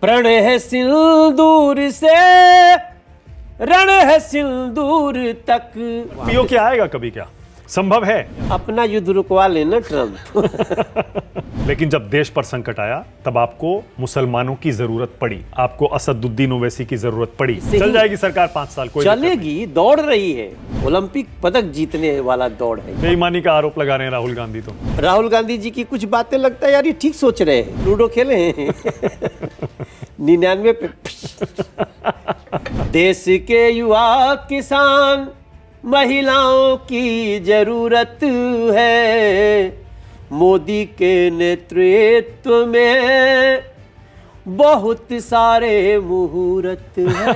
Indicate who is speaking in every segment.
Speaker 1: प्रण है सिंदूर से रण है सिंदूर तक।
Speaker 2: पीओके आएगा कभी क्या? संभव है?
Speaker 1: अपना युद्ध रुकवा लेना ट्रम्प।
Speaker 2: लेकिन जब देश पर संकट आया तब आपको मुसलमानों की जरूरत पड़ी, आपको असदुद्दीन ओवैसी की जरूरत पड़ी। चल जाएगी सरकार 5 साल, कोई
Speaker 1: चलेगी, दौड़ रही है, ओलंपिक पदक जीतने वाला दौड़ है।
Speaker 2: बेईमानी का आरोप लगा रहे हैं राहुल गांधी। तो
Speaker 1: राहुल गांधी जी की कुछ बातें लगता है यार ये ठीक सोच रहे हैं। लूडो खेले हैं 99 पे। देश के युवा किसान महिलाओं की जरूरत है, मोदी के नेतृत्व में बहुत सारे मुहूर्त है।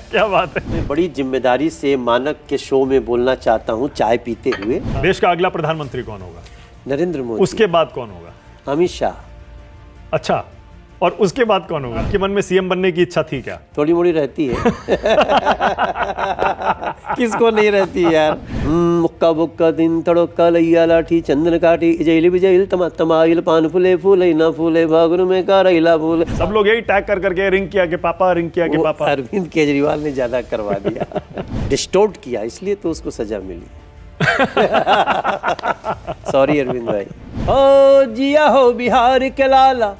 Speaker 2: क्या बात है।
Speaker 1: मैं बड़ी जिम्मेदारी से मानक के शो में बोलना चाहता हूँ चाय पीते हुए।
Speaker 2: देश का अगला प्रधानमंत्री कौन होगा?
Speaker 1: नरेंद्र मोदी।
Speaker 2: उसके बाद कौन होगा?
Speaker 1: अमित शाह।
Speaker 2: अच्छा, और उसके बाद कौन होगा? आपके मन में सीएम बनने की इच्छा थी क्या?
Speaker 1: थोड़ी मोड़ी रहती है। किसको नहीं रहती यार। मुक्का बुक्का दिन तड़ोक्का लैया लाठी चंदन काठी जैल बिजैल तमाइल पान फूले फूले ना फूले भागुन में का रैला फूले।
Speaker 2: सब लोग यही टैग कर करके रिंग किया के पापा, रिंग किया के पापा।
Speaker 1: अरविंद केजरीवाल ने ज्यादा करवा दिया। डिस्टोर्ट किया, इसलिए तो उसको सजा मिली। सॉरी अरविंद भाई। ओ जिया हो बिहार के लाला,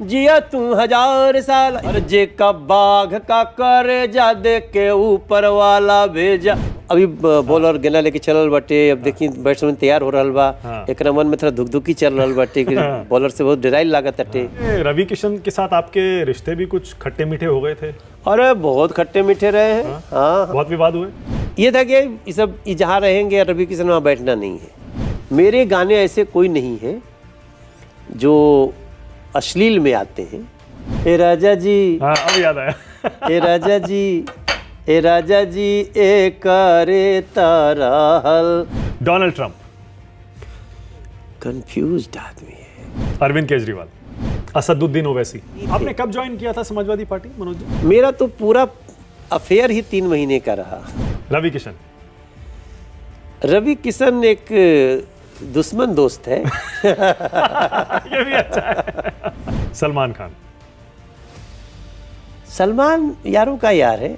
Speaker 1: जिया तू 1000 साल। जे का बाघ का करे जा दे के ऊपर वाला भेजा। अभी बॉलर गेना लेके चलल बाटे। अब देखी बैट्समैन तैयार हो रहल बा। एक मन में थोड़ा धुकधुकी चल रहल बाटे कि बॉलर से बहुत डराइल लागत अटे।
Speaker 2: रवि किशन के साथ आपके रिश्ते भी कुछ खट्टे मीठे हो गए थे?
Speaker 1: अरे बहुत खट्टे मीठे रहे हैं। हाँ,
Speaker 2: बहुत विवाद हुए।
Speaker 1: ये था कि ये सब जहाँ रहेंगे रवि किशन वहाँ बैठना नहीं है। मेरे गाने ऐसे कोई नहीं है जो अश्लील में आते हैं। ए राजा जी,
Speaker 2: हाँ अब याद आया।
Speaker 1: ए राजा जी, ए राजा जी, ए करे तारा हल।
Speaker 2: डोनाल्ड ट्रंप
Speaker 1: कंफ्यूज्ड आदमी है।
Speaker 2: अरविंद केजरीवाल, असदुद्दीन ओवैसी। आपने कब ज्वाइन किया था समाजवादी पार्टी मनोज जी?
Speaker 1: मेरा तो पूरा अफेयर ही 3 महीने का रहा।
Speaker 2: रवि किशन?
Speaker 1: रवि किशन एक दुश्मन दोस्त है।
Speaker 2: ये भी अच्छा है। सलमान खान?
Speaker 1: सलमान यारों का यार है।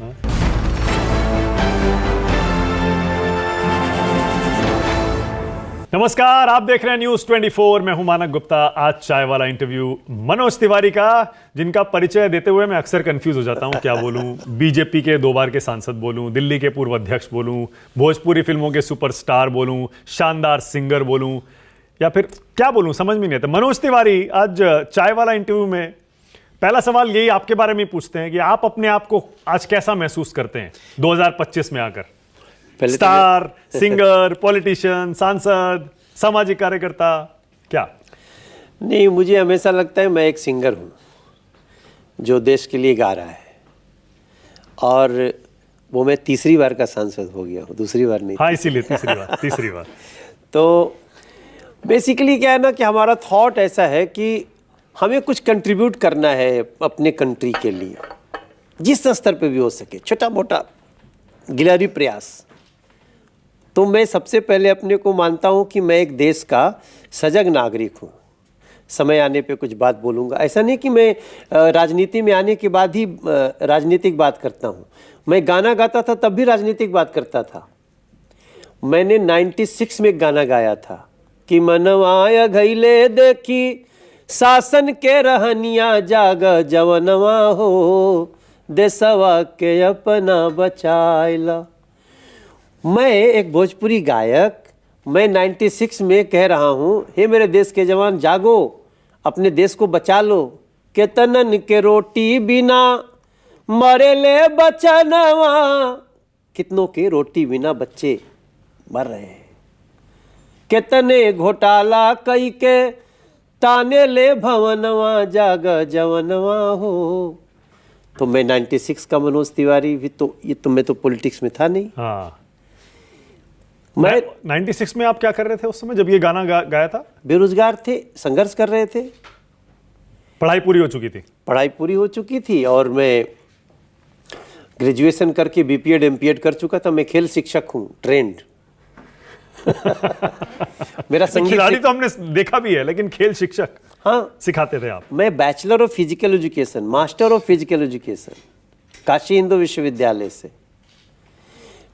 Speaker 2: नमस्कार, आप देख रहे हैं न्यूज 24। मैं हूं मानक गुप्ता। आज चाय वाला इंटरव्यू मनोज तिवारी का, जिनका परिचय देते हुए मैं अक्सर कंफ्यूज हो जाता हूं क्या बोलूं। बीजेपी के 2 बार के सांसद बोलूं, दिल्ली के पूर्व अध्यक्ष बोलूं, भोजपुरी फिल्मों के सुपरस्टार बोलूं, शानदार सिंगर बोलूं, या फिर क्या बोलूं, समझ में नहीं आता। मनोज तिवारी, आज चाय वाला इंटरव्यू में पहला सवाल यही आपके बारे में पूछते हैं कि आप अपने आप को आज कैसा महसूस करते हैं 2025 में आकर? स्टार, सिंगर, पॉलिटिशियन, सांसद, सामाजिक कार्यकर्ता, क्या?
Speaker 1: नहीं, मुझे हमेशा लगता है मैं एक सिंगर हूँ जो देश के लिए गा रहा है, और वो मैं तीसरी बार का सांसद हो गया हूँ, दूसरी बार नहीं।
Speaker 2: हाँ, इसीलिए तीसरी बार।
Speaker 1: तो बेसिकली क्या है ना कि हमारा थॉट ऐसा है कि हमें कुछ कंट्रीब्यूट करना है अपने कंट्री के लिए, जिस स्तर पे भी हो सके, छोटा मोटा गिलहरी प्रयास। तो मैं सबसे पहले अपने को मानता हूँ कि मैं एक देश का सजग नागरिक हूँ। समय आने पे कुछ बात बोलूँगा। ऐसा नहीं कि मैं राजनीति में आने के बाद ही राजनीतिक बात करता हूँ। मैं गाना गाता था तब भी राजनीतिक बात करता था। मैंने 96 में गाना गाया था कि मनवाया घैले देखी शासन के रहनिया जाग जवनवा हो, देशवा के अपना बचाइला। मैं एक भोजपुरी गायक, मैं 96 में कह रहा हूँ, हे मेरे देश के जवान जागो, अपने देश को बचा लो। के तनन के रोटी बिना मरे ले बचनवा। कितनों के रोटी बिना बच्चे मर रहे हैं। कितने घोटाला कई के ताने ले भवनवा जाग जवनवा हो। तो मैं 96 का मनोज तिवारी भी तो, ये तो मैं तो पॉलिटिक्स में था नहीं।
Speaker 2: हाँ,
Speaker 1: मैं
Speaker 2: 96 में आप क्या कर रहे थे उस समय जब ये गाना गाया था?
Speaker 1: बेरोजगार थे, संघर्ष कर रहे थे।
Speaker 2: पढ़ाई पूरी हो चुकी थी? पढ़ाई
Speaker 1: पूरी हो चुकी थी, और मैं ग्रेजुएशन करके बीपीएड एमपीएड कर चुका था। मैं खेल शिक्षक हूँ, ट्रेंड।
Speaker 2: मेरा संगीत खिलाड़ी तो हमने देखा भी है, लेकिन खेल शिक्षक?
Speaker 1: हाँ,
Speaker 2: सिखाते थे आप?
Speaker 1: मैं bachelor of physical education, master of physical education Kashi Hindu विश्वविद्यालय से।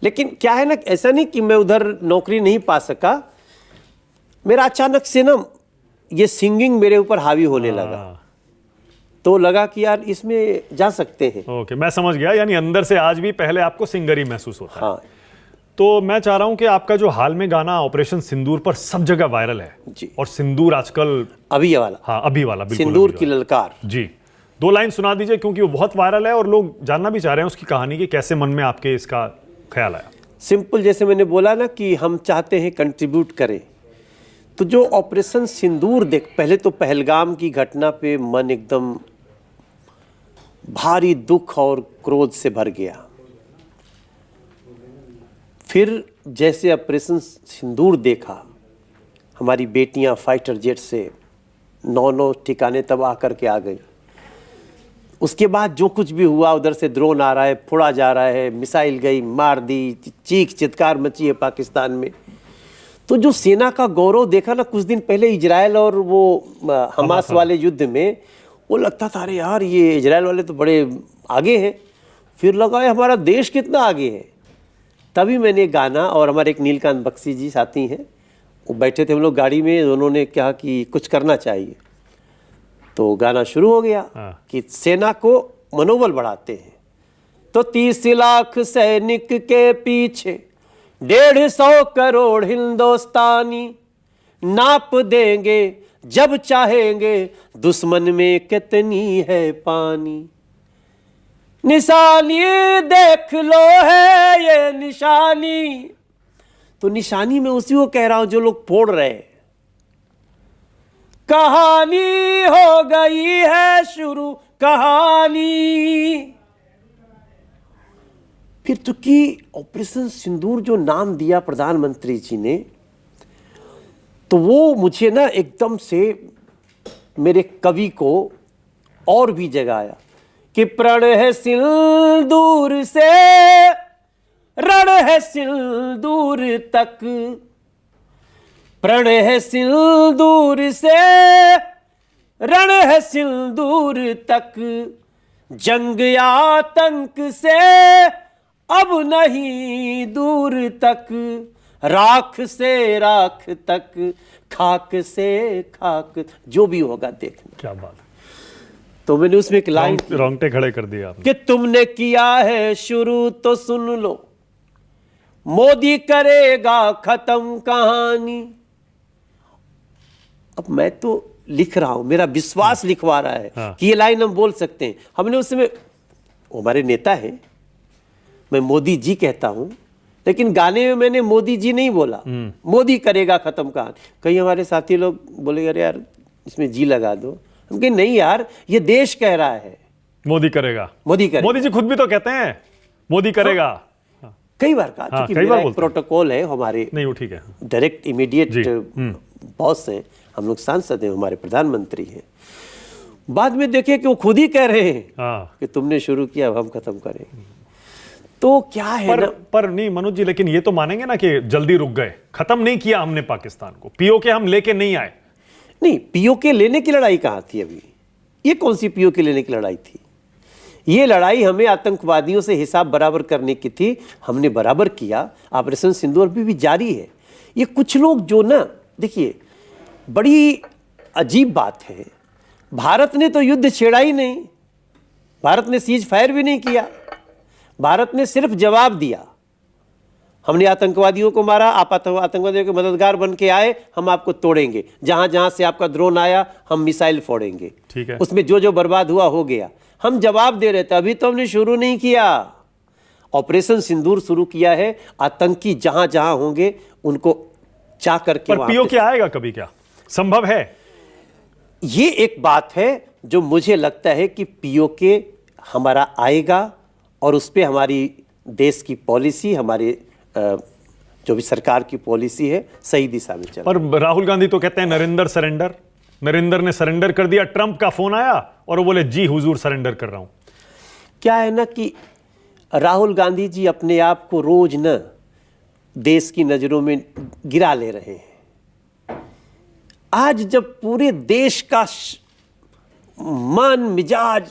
Speaker 1: लेकिन क्या है ना, ऐसा नहीं कि मैं उधर नौकरी नहीं पा सका, मेरा अचानक से ना ये सिंगिंग मेरे ऊपर हावी होने लगा, तो लगा कि यार इसमें जा सकते हैं।
Speaker 2: ओके, मैं समझ गया, यानी अंदर से आज भी पहले आपको सिंगर ही महसूस होता है।
Speaker 1: हाँ
Speaker 2: तो मैं चाह रहा हूं कि आपका जो हाल में गाना ऑपरेशन सिंदूर पर सब जगह वायरल है
Speaker 1: जी,
Speaker 2: और सिंदूर आजकल
Speaker 1: अभी ये वाला,
Speaker 2: हाँ अभी वाला बिल्कुल
Speaker 1: सिंदूर
Speaker 2: अभी
Speaker 1: की
Speaker 2: वाला।
Speaker 1: ललकार
Speaker 2: जी, 2 लाइन सुना दीजिए, क्योंकि वो बहुत वायरल है और लोग जानना भी चाह रहे हैं उसकी कहानी कि कैसे मन में आपके इसका ख्याल आया।
Speaker 1: सिंपल, जैसे मैंने बोला ना कि हम चाहते हैं कंट्रीब्यूट करें, तो जो ऑपरेशन सिंदूर देख, पहले तो पहलगाम की घटना पे मन एकदम भारी दुख और क्रोध से भर गया। फिर जैसे ऑपरेशन सिंदूर देखा, हमारी बेटियां फाइटर जेट से 9 ठिकाने तबाह करके आ गई। उसके बाद जो कुछ भी हुआ, उधर से ड्रोन आ रहा है, फोड़ा जा रहा है, मिसाइल गई, मार दी, चीख चित्कार मची है पाकिस्तान में। तो जो सेना का गौरव देखा ना कुछ दिन पहले इजराइल और वो हमास वाले युद्ध में, वो लगता था अरे यार ये इजराइल वाले तो बड़े आगे हैं। फिर लगा है हमारा देश कितना आगे है। तभी मैंने गाना, और हमारे एक नीलकांत बख्शी जी साथी हैं, वो बैठे थे हम लोग गाड़ी में, उन्होंने कहा कि कुछ करना चाहिए, तो गाना शुरू हो गया कि सेना को मनोबल बढ़ाते हैं। तो 30 लाख सैनिक के पीछे 150 करोड़ हिंदुस्तानी, नाप देंगे जब चाहेंगे दुश्मन में कितनी है पानी। निशानी देख लो है ये निशानी। तो निशानी में उसी को कह रहा हूं जो लोग फोड़ रहे हैं। कहानी हो गई है शुरू कहानी। फिर चूंकि ऑपरेशन सिंदूर जो नाम दिया प्रधानमंत्री जी ने, तो वो मुझे ना एकदम से मेरे कवि को और भी जगाया कि प्रण है सिंदूर से रण है सिंदूर तक, प्रण है सिंदूर से रण है सिंदूर तक, जंग आतंक से अब नहीं दूर तक, राख से राख तक, खाक से खाक, जो भी होगा देखना।
Speaker 2: क्या बात है।
Speaker 1: तो मैंने उसमें एक लाइन
Speaker 2: रोंगटे खड़े कर दिया आपने
Speaker 1: कि तुमने किया है शुरू तो सुन लो, मोदी करेगा खत्म कहानी। अब मैं तो लिख रहा हूं, मेरा विश्वास लिखवा रहा है कि ये लाइन हम बोल सकते हैं। हमने उसमें, हमारे नेता है, मैं मोदी जी कहता हूं, लेकिन गाने में मैंने मोदी जी नहीं बोला, मोदी करेगा खत्म कहानी। कई हमारे साथी लोग बोले अरे यार इसमें जी लगा दो। हम कहे नहीं यार, ये देश कह रहा है
Speaker 2: मोदी करेगा,
Speaker 1: मोदी करेगा।
Speaker 2: मोदी जी खुद भी तो कहते हैं मोदी करेगा।
Speaker 1: कई बार कहा, क्योंकि मेरा एक प्रोटोकॉल है, हमारे
Speaker 2: नहीं वो ठीक है,
Speaker 1: डायरेक्ट इमीडिएट बॉस हैं, हम लोग सांसद हैं, हमारे प्रधानमंत्री हैं। बाद में देखे कि वो खुद ही कह रहे हैं कि तुमने शुरू किया अब हम खत्म करेंगे। तो क्या है
Speaker 2: पर नहीं मनोज जी, लेकिन ये तो मानेंगे ना कि जल्दी रुक गए, खत्म नहीं किया हमने पाकिस्तान को, पीओके हम लेके नहीं आए।
Speaker 1: नहीं, पीओके लेने की लड़ाई कहां थी अभी? ये कौन सी पीओके लेने की लड़ाई थी? ये लड़ाई हमें आतंकवादियों से हिसाब बराबर करने की थी, हमने बराबर किया। ऑपरेशन सिंदूर अभी भी जारी है। ये कुछ लोग जो ना, देखिए बड़ी अजीब बात है, भारत ने तो युद्ध छेड़ा ही नहीं, भारत ने सीज फायर भी नहीं किया, भारत ने सिर्फ जवाब दिया। हमने आतंकवादियों को मारा, आप आतंकवादियों के मददगार बन के आए, हम आपको तोड़ेंगे, जहां जहां से आपका ड्रोन आया हम मिसाइल फोड़ेंगे।
Speaker 2: ठीक है,
Speaker 1: उसमें जो जो बर्बाद हुआ हो गया, हम जवाब दे रहे थे। अभी तो हमने शुरू नहीं किया, ऑपरेशन सिंदूर शुरू किया है। आतंकी जहां जहां होंगे उनको चाह करके,
Speaker 2: पर पीओके आएगा कभी, क्या संभव है?
Speaker 1: ये एक बात है जो मुझे लगता है कि पीओके हमारा आएगा, और उस पर हमारी देश की पॉलिसी, हमारे जो भी सरकार की पॉलिसी है, सही दिशा में चल।
Speaker 2: पर राहुल गांधी तो कहते हैं नरेंद्र सरेंडर, नरेंद्र ने सरेंडर कर दिया, ट्रंप का फोन आया और वो बोले जी हुजूर सरेंडर कर रहा हूं।
Speaker 1: क्या है ना कि राहुल गांधी जी अपने आप को रोज न देश की नजरों में गिरा ले रहे हैं। आज जब पूरे देश का मन मिजाज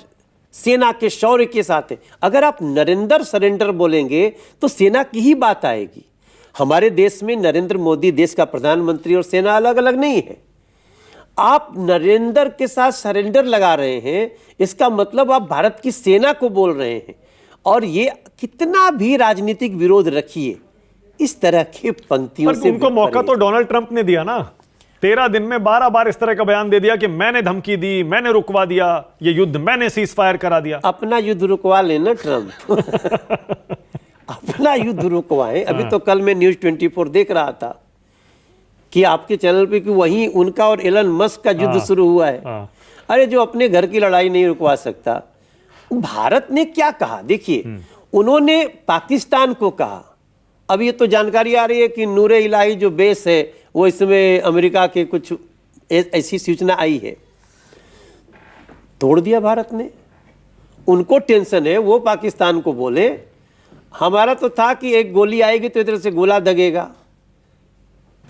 Speaker 1: सेना के शौर्य के साथ है, अगर आप नरेंद्र सरेंडर बोलेंगे तो सेना की ही बात आएगी। हमारे देश में नरेंद्र मोदी देश का प्रधानमंत्री और सेना अलग अलग नहीं है। आप नरेंद्र के साथ सरेंडर लगा रहे हैं, इसका मतलब आप भारत की सेना को बोल रहे हैं। और ये कितना भी राजनीतिक विरोध रखिए, इस तरह के पंक्तियों से
Speaker 2: उनको मौका तो डोनाल्ड ट्रंप ने दिया ना। 13 दिन में 12 बार इस तरह का बयान दे दिया कि मैंने धमकी दी, मैंने रुकवा दिया ये युद्ध, मैंने सीज फायर करा दिया।
Speaker 1: अपना युद्ध रुकवा लेना ट्रंप। अपना युद्ध रुकवाएं। अभी तो कल मैं न्यूज 24 देख रहा था कि आपके चैनल पे कि वहीं उनका और एलन मस्क का युद्ध शुरू हुआ है। अरे जो अपने घर की लड़ाई नहीं रुकवा सकता। भारत ने क्या कहा देखिए, उन्होंने पाकिस्तान को कहा। अब ये तो जानकारी आ रही है कि नूरे इलाही जो बेस है वो इसमें अमेरिका के कुछ ऐसी सूचना आई है, तोड़ दिया भारत ने। उनको टेंशन है, वो पाकिस्तान को बोले। हमारा तो था कि एक गोली आएगी तो इधर से गोला दगेगा।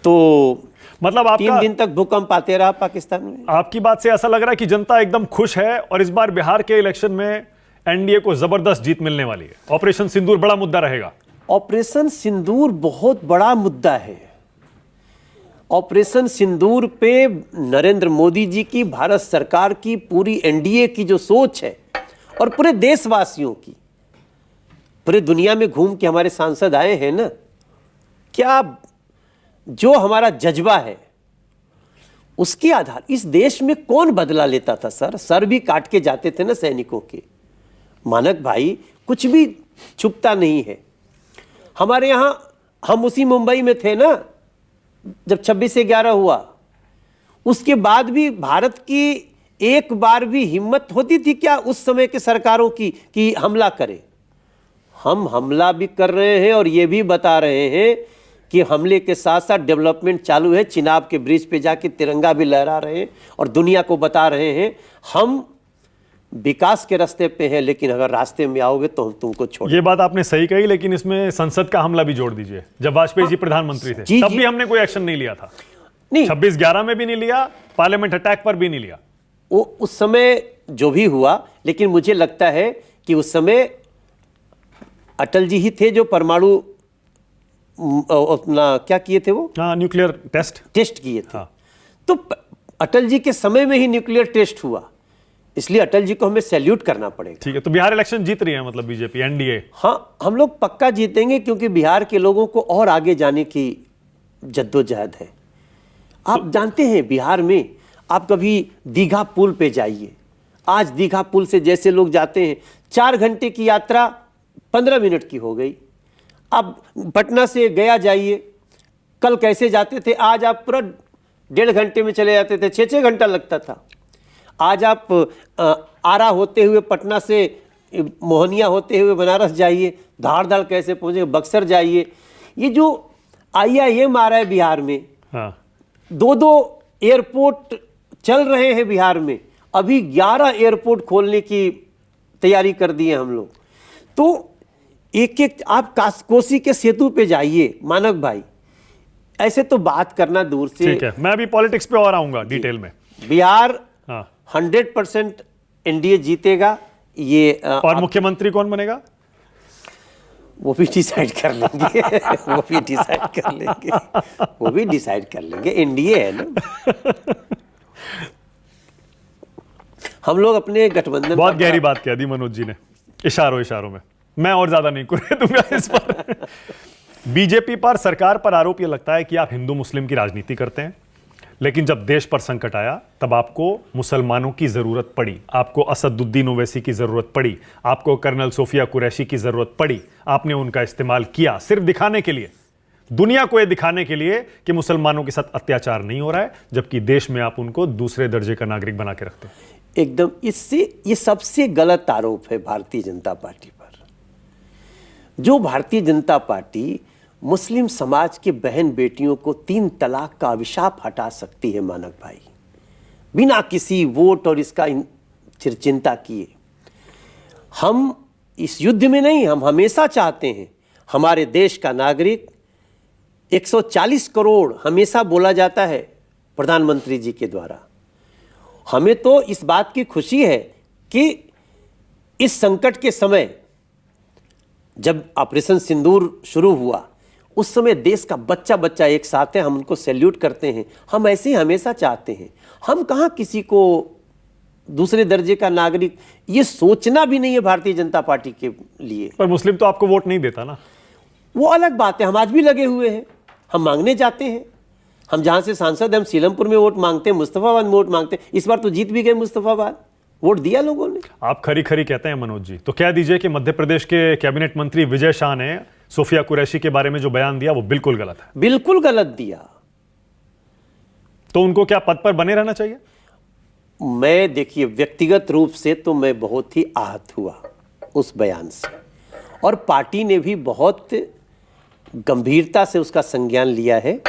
Speaker 1: तो
Speaker 2: मतलब
Speaker 1: 3 दिन तक भूकंप आते रहा पाकिस्तान में।
Speaker 2: आपकी बात से ऐसा लग रहा है कि जनता एकदम खुश है और इस बार बिहार के इलेक्शन में एनडीए को जबरदस्त जीत मिलने वाली है। ऑपरेशन सिंदूर बड़ा मुद्दा रहेगा।
Speaker 1: ऑपरेशन सिंदूर बहुत बड़ा मुद्दा है। ऑपरेशन सिंदूर पे नरेंद्र मोदी जी की, भारत सरकार की, पूरी एनडीए की जो सोच है और पूरे देशवासियों की, पूरे दुनिया में घूम के हमारे सांसद आए हैं ना, क्या जो हमारा जज्बा है उसके आधार, इस देश में कौन बदला लेता था सर भी काट के जाते थे ना सैनिकों के। मानक भाई, कुछ भी छुपता नहीं है। हमारे यहां, हम उसी मुंबई में थे ना जब 26 से 11 हुआ, उसके बाद भी भारत की एक बार भी हिम्मत होती थी क्या उस समय के सरकारों की कि हमला करें? हम हमला भी कर रहे हैं और ये भी बता रहे हैं कि हमले के साथ साथ डेवलपमेंट चालू है। चिनाब के ब्रिज पे जाके तिरंगा भी लहरा रहे हैं और दुनिया को बता रहे हैं हम विकास के रास्ते पे हैं, लेकिन अगर रास्ते में आओगे तो हम तुमको छोड़।
Speaker 2: ये बात आपने सही कही, लेकिन इसमें संसद का हमला भी जोड़ दीजिए। जब वाजपेयी जी प्रधानमंत्री थे तब भी हमने कोई एक्शन नहीं लिया था। नहीं, 26/11 में भी नहीं लिया, पार्लियामेंट अटैक पर भी नहीं लिया।
Speaker 1: वो उस समय जो भी हुआ, लेकिन मुझे लगता है कि उस समय अटल जी ही थे जो परमाणु अपना क्या किए थे, वो
Speaker 2: न्यूक्लियर टेस्ट
Speaker 1: किए थे। तो अटल जी के समय में ही न्यूक्लियर टेस्ट हुआ, इसलिए अटल जी को हमें सैल्यूट करना पड़ेगा।
Speaker 2: ठीक है, तो बिहार इलेक्शन जीत रही है मतलब बीजेपी, एनडीए?
Speaker 1: हाँ, हम लोग पक्का जीतेंगे क्योंकि बिहार के लोगों को और आगे जाने की जद्दोजहद है। आप जानते हैं बिहार में, आप कभी दीघा पुल पे जाइए। आज दीघा पुल से जैसे लोग जाते हैं, 4 घंटे की यात्रा 15 मिनट की हो गई। अब पटना से गया जाइए, कल कैसे जाते थे, आज आप पूरा 1.5 घंटे में चले जाते थे, 6-6 घंटा लगता था। आज आप आरा होते हुए पटना से मोहनिया होते हुए बनारस जाइए, धार कैसे पहुंचे, बक्सर जाइए। ये जो IIM आ रहा है बिहार में, 2-2 एयरपोर्ट चल रहे हैं बिहार में। अभी 11 एयरपोर्ट खोलने की तैयारी कर दी है हम लोग। तो एक आप कोसी के सेतु पे जाइए मानक भाई, ऐसे तो बात करना दूर से।
Speaker 2: ठीक है, मैं अभी पॉलिटिक्स पे और आऊंगा डिटेल में।
Speaker 1: बिहार 100% एनडीए जीतेगा। ये
Speaker 2: और मुख्यमंत्री कौन बनेगा
Speaker 1: वो भी डिसाइड कर लेंगे। वो भी डिसाइड कर लेंगे, वो भी डिसाइड कर लेंगे। एनडीए है ना। हम लोग अपने गठबंधन।
Speaker 2: बहुत गहरी बात कह दी मनोज जी ने, इशारों में। मैं और ज्यादा नहीं कुरे दूंगा इस पर। बीजेपी पर, सरकार पर आरोप यह लगता है कि आप हिंदू मुस्लिम की राजनीति करते हैं, लेकिन जब देश पर संकट आया तब आपको मुसलमानों की जरूरत पड़ी, आपको असदुद्दीन ओवैसी की जरूरत पड़ी, आपको कर्नल सोफिया कुरैशी की जरूरत पड़ी। आपने उनका इस्तेमाल किया सिर्फ दिखाने के लिए, दुनिया को यह दिखाने के लिए कि मुसलमानों के साथ अत्याचार नहीं हो रहा है, जबकि देश में आप उनको दूसरे दर्जे का नागरिक बना के रखते हैं।
Speaker 1: एकदम, इससे ये सबसे गलत आरोप है भारतीय जनता पार्टी पर। जो भारतीय जनता पार्टी मुस्लिम समाज के बहन बेटियों को 3 तलाक का अभिशाप हटा सकती है मानक भाई, बिना किसी वोट और इसका चिंता किए। हम इस युद्ध में नहीं, हम हमेशा चाहते हैं हमारे देश का नागरिक 140 करोड़, हमेशा बोला जाता है प्रधानमंत्री जी के द्वारा। हमें तो इस बात की खुशी है कि इस संकट के समय जब ऑपरेशन सिंदूर शुरू हुआ, उस समय देश का बच्चा बच्चा एक साथ है, हम उनको सैल्यूट करते हैं। हम ऐसे ही हमेशा चाहते हैं। हम कहाँ किसी को दूसरे दर्जे का नागरिक, ये सोचना भी नहीं है भारतीय जनता पार्टी के लिए।
Speaker 2: पर मुस्लिम तो आपको वोट नहीं देता ना।
Speaker 1: वो अलग बात है, हम आज भी लगे हुए हैं, हम मांगने जाते हैं। हम जहां से सांसद हैं, हम सीलमपुर में वोट मांगते हैं, मुस्तफाबाद में वोट मांगते हैं। इस बार तो जीत भी गए मुस्तफाबाद, वोट दिया लोगों ने।
Speaker 2: आप खरी खरी कहते हैं मनोज जी, तो कह दीजिए कि मध्य प्रदेश के कैबिनेट मंत्री विजय शाह ने सोफिया कुरैशी के बारे में जो बयान दिया वो बिल्कुल गलत है।
Speaker 1: बिल्कुल गलत दिया।
Speaker 2: तो उनको क्या पद पर बने रहना चाहिए?
Speaker 1: मैं देखिए, व्यक्तिगत रूप से तो मैं बहुत ही आहत हुआ उस बयान से, और पार्टी ने भी बहुत गंभीरता से उसका संज्ञान लिया है।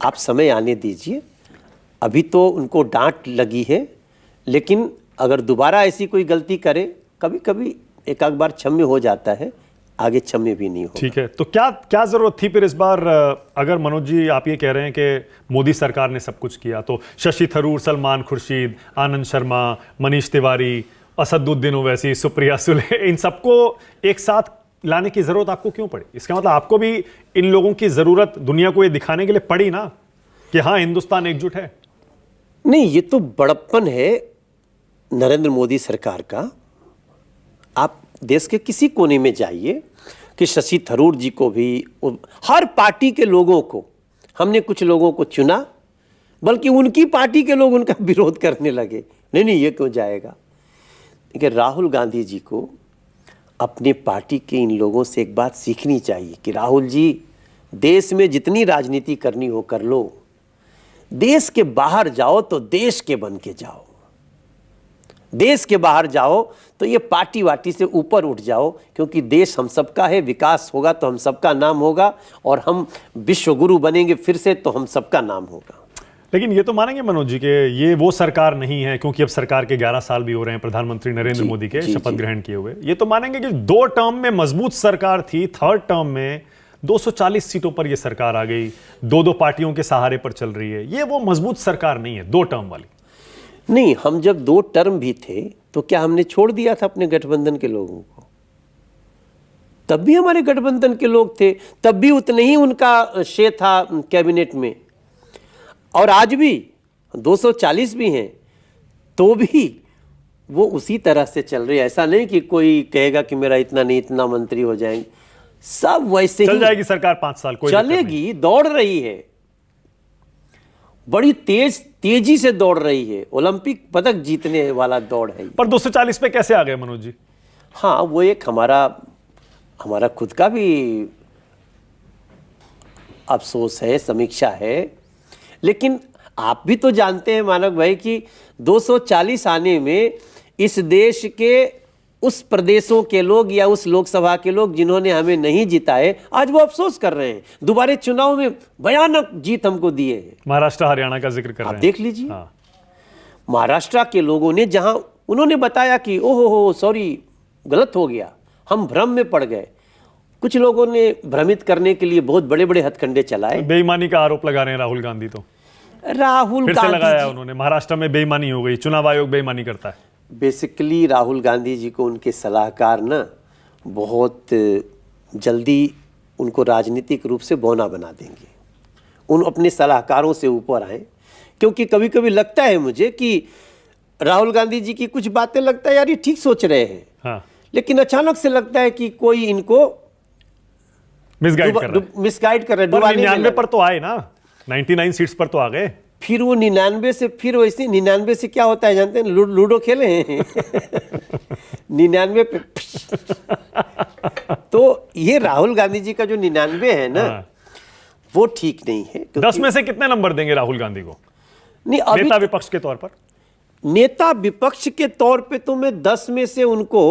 Speaker 1: आप समय आने दीजिए, अभी तो उनको डांट लगी है, लेकिन अगर दोबारा ऐसी कोई गलती करे, कभी कभी एक आध बार क्षम्य हो जाता है, आगे क्षम्य भी नहीं होगा।
Speaker 2: ठीक है, तो क्या क्या जरूरत थी फिर इस बार? अगर मनोज जी आप ये कह रहे हैं कि मोदी सरकार ने सब कुछ किया, तो शशि थरूर, सलमान खुर्शीद, आनंद शर्मा, मनीष तिवारी, असदुद्दीन ओवैसी, सुप्रिया सुले, इन सबको एक साथ लाने की जरूरत आपको क्यों पड़ी? इसका मतलब आपको भी इन लोगों की जरूरत दुनिया को ये दिखाने के लिए पड़ी ना कि हाँ हिंदुस्तान एकजुट है।
Speaker 1: नहीं, ये तो बड़प्पन है नरेंद्र मोदी सरकार का। आप देश के किसी कोने में जाइए कि शशि थरूर जी को भी, हर पार्टी के लोगों को, हमने कुछ लोगों को चुना, बल्कि उनकी पार्टी के लोग उनका विरोध करने लगे। नहीं नहीं, ये क्यों जाएगा? देखिए, राहुल गांधी जी को अपने पार्टी के इन लोगों से एक बात सीखनी चाहिए कि राहुल जी, देश में जितनी राजनीति करनी हो कर लो, देश के बाहर जाओ तो देश के बन के जाओ। देश के बाहर जाओ तो ये पार्टी वाटी से ऊपर उठ जाओ, क्योंकि देश हम सबका है। विकास होगा तो हम सबका नाम होगा, और हम विश्व गुरु बनेंगे फिर से तो हम सबका नाम होगा।
Speaker 2: लेकिन ये तो मानेंगे मनोज जी के ये वो सरकार नहीं है, क्योंकि अब सरकार के 11 साल भी हो रहे हैं प्रधानमंत्री नरेंद्र मोदी के शपथ ग्रहण किए हुए। ये तो मानेंगे कि 2 टर्म में मजबूत सरकार थी, 3rd टर्म में 240 सीटों पर यह सरकार आ गई, 2 पार्टियों के सहारे पर चल रही है। ये वो मजबूत सरकार नहीं है 2 टर्म वाली।
Speaker 1: नहीं, हम जब 2 टर्म भी थे तो क्या हमने छोड़ दिया था अपने गठबंधन के लोगों को? तब भी हमारे गठबंधन के लोग थे, तब भी उतने ही उनका शेयर था कैबिनेट में, और आज भी 240 भी हैं तो भी वो उसी तरह से चल रही है। ऐसा नहीं कि कोई कहेगा कि मेरा इतना नहीं, इतना मंत्री हो जाएंगे, सब वैसे
Speaker 2: चल
Speaker 1: ही
Speaker 2: जाएगी सरकार 5 साल, कोई
Speaker 1: चलेगी। दौड़ रही है, बड़ी तेजी से दौड़ रही है, ओलंपिक पदक जीतने वाला दौड़ है।
Speaker 2: पर 240 पे कैसे आ गए मनोज जी?
Speaker 1: हाँ, वो एक हमारा खुद का भी अफसोस है, समीक्षा है। लेकिन आप भी तो जानते हैं मानक भाई कि 240 आने में इस देश के उस प्रदेशों के लोग या उस लोकसभा के लोग जिन्होंने हमें नहीं जिताए, आज वो अफसोस कर रहे हैं। दोबारा चुनाव में भयानक जीत हमको दिए हैं।
Speaker 2: महाराष्ट्र हरियाणा का जिक्र कर रहे हैं,
Speaker 1: आप देख लीजिए।
Speaker 2: हाँ।
Speaker 1: महाराष्ट्र के लोगों ने जहां उन्होंने बताया कि ओहो सॉरी, गलत हो गया, हम भ्रम में पड़ गए। कुछ लोगों ने भ्रमित करने के लिए बहुत बड़े बड़े हथकंडे चलाए।
Speaker 2: बेईमानी का आरोप लगा रहे हैं राहुल गांधी, तो
Speaker 1: राहुल
Speaker 2: फिर से लगाया
Speaker 1: गांधी
Speaker 2: उन्होंने, महाराष्ट्र में बेईमानी हो गई, चुनाव आयोग बेईमानी करता है।
Speaker 1: बेसिकली राहुल गांधी जी को उनके सलाहकार ना बहुत जल्दी उनको राजनीतिक रूप से बौना बना देंगे। उन अपने सलाहकारों से ऊपर आए, क्योंकि कभी कभी लगता है मुझे कि राहुल गांधी जी की कुछ बातें लगता है यार ये ठीक सोच रहे हैं,
Speaker 2: हाँ।
Speaker 1: लेकिन अचानक से लगता है कि कोई इनको
Speaker 2: मिसगाइड कर रहा है।
Speaker 1: डुबाने में
Speaker 2: 99 पर तो आए ना, 99 सीट्स पर तो आ गए।
Speaker 1: फिर वो 99 से फिर वैसे 99 से क्या होता है जानते हैं? लूडो खेले हैं 99 पे तो ये राहुल गांधी जी का जो 99 है ना,
Speaker 2: हाँ।
Speaker 1: वो ठीक नहीं है।
Speaker 2: 10 में से कितने नंबर देंगे राहुल गांधी को
Speaker 1: नहीं, अभी
Speaker 2: नेता विपक्ष के तौर पर?
Speaker 1: नेता विपक्ष के तौर पे तो मैं 10 में से उनको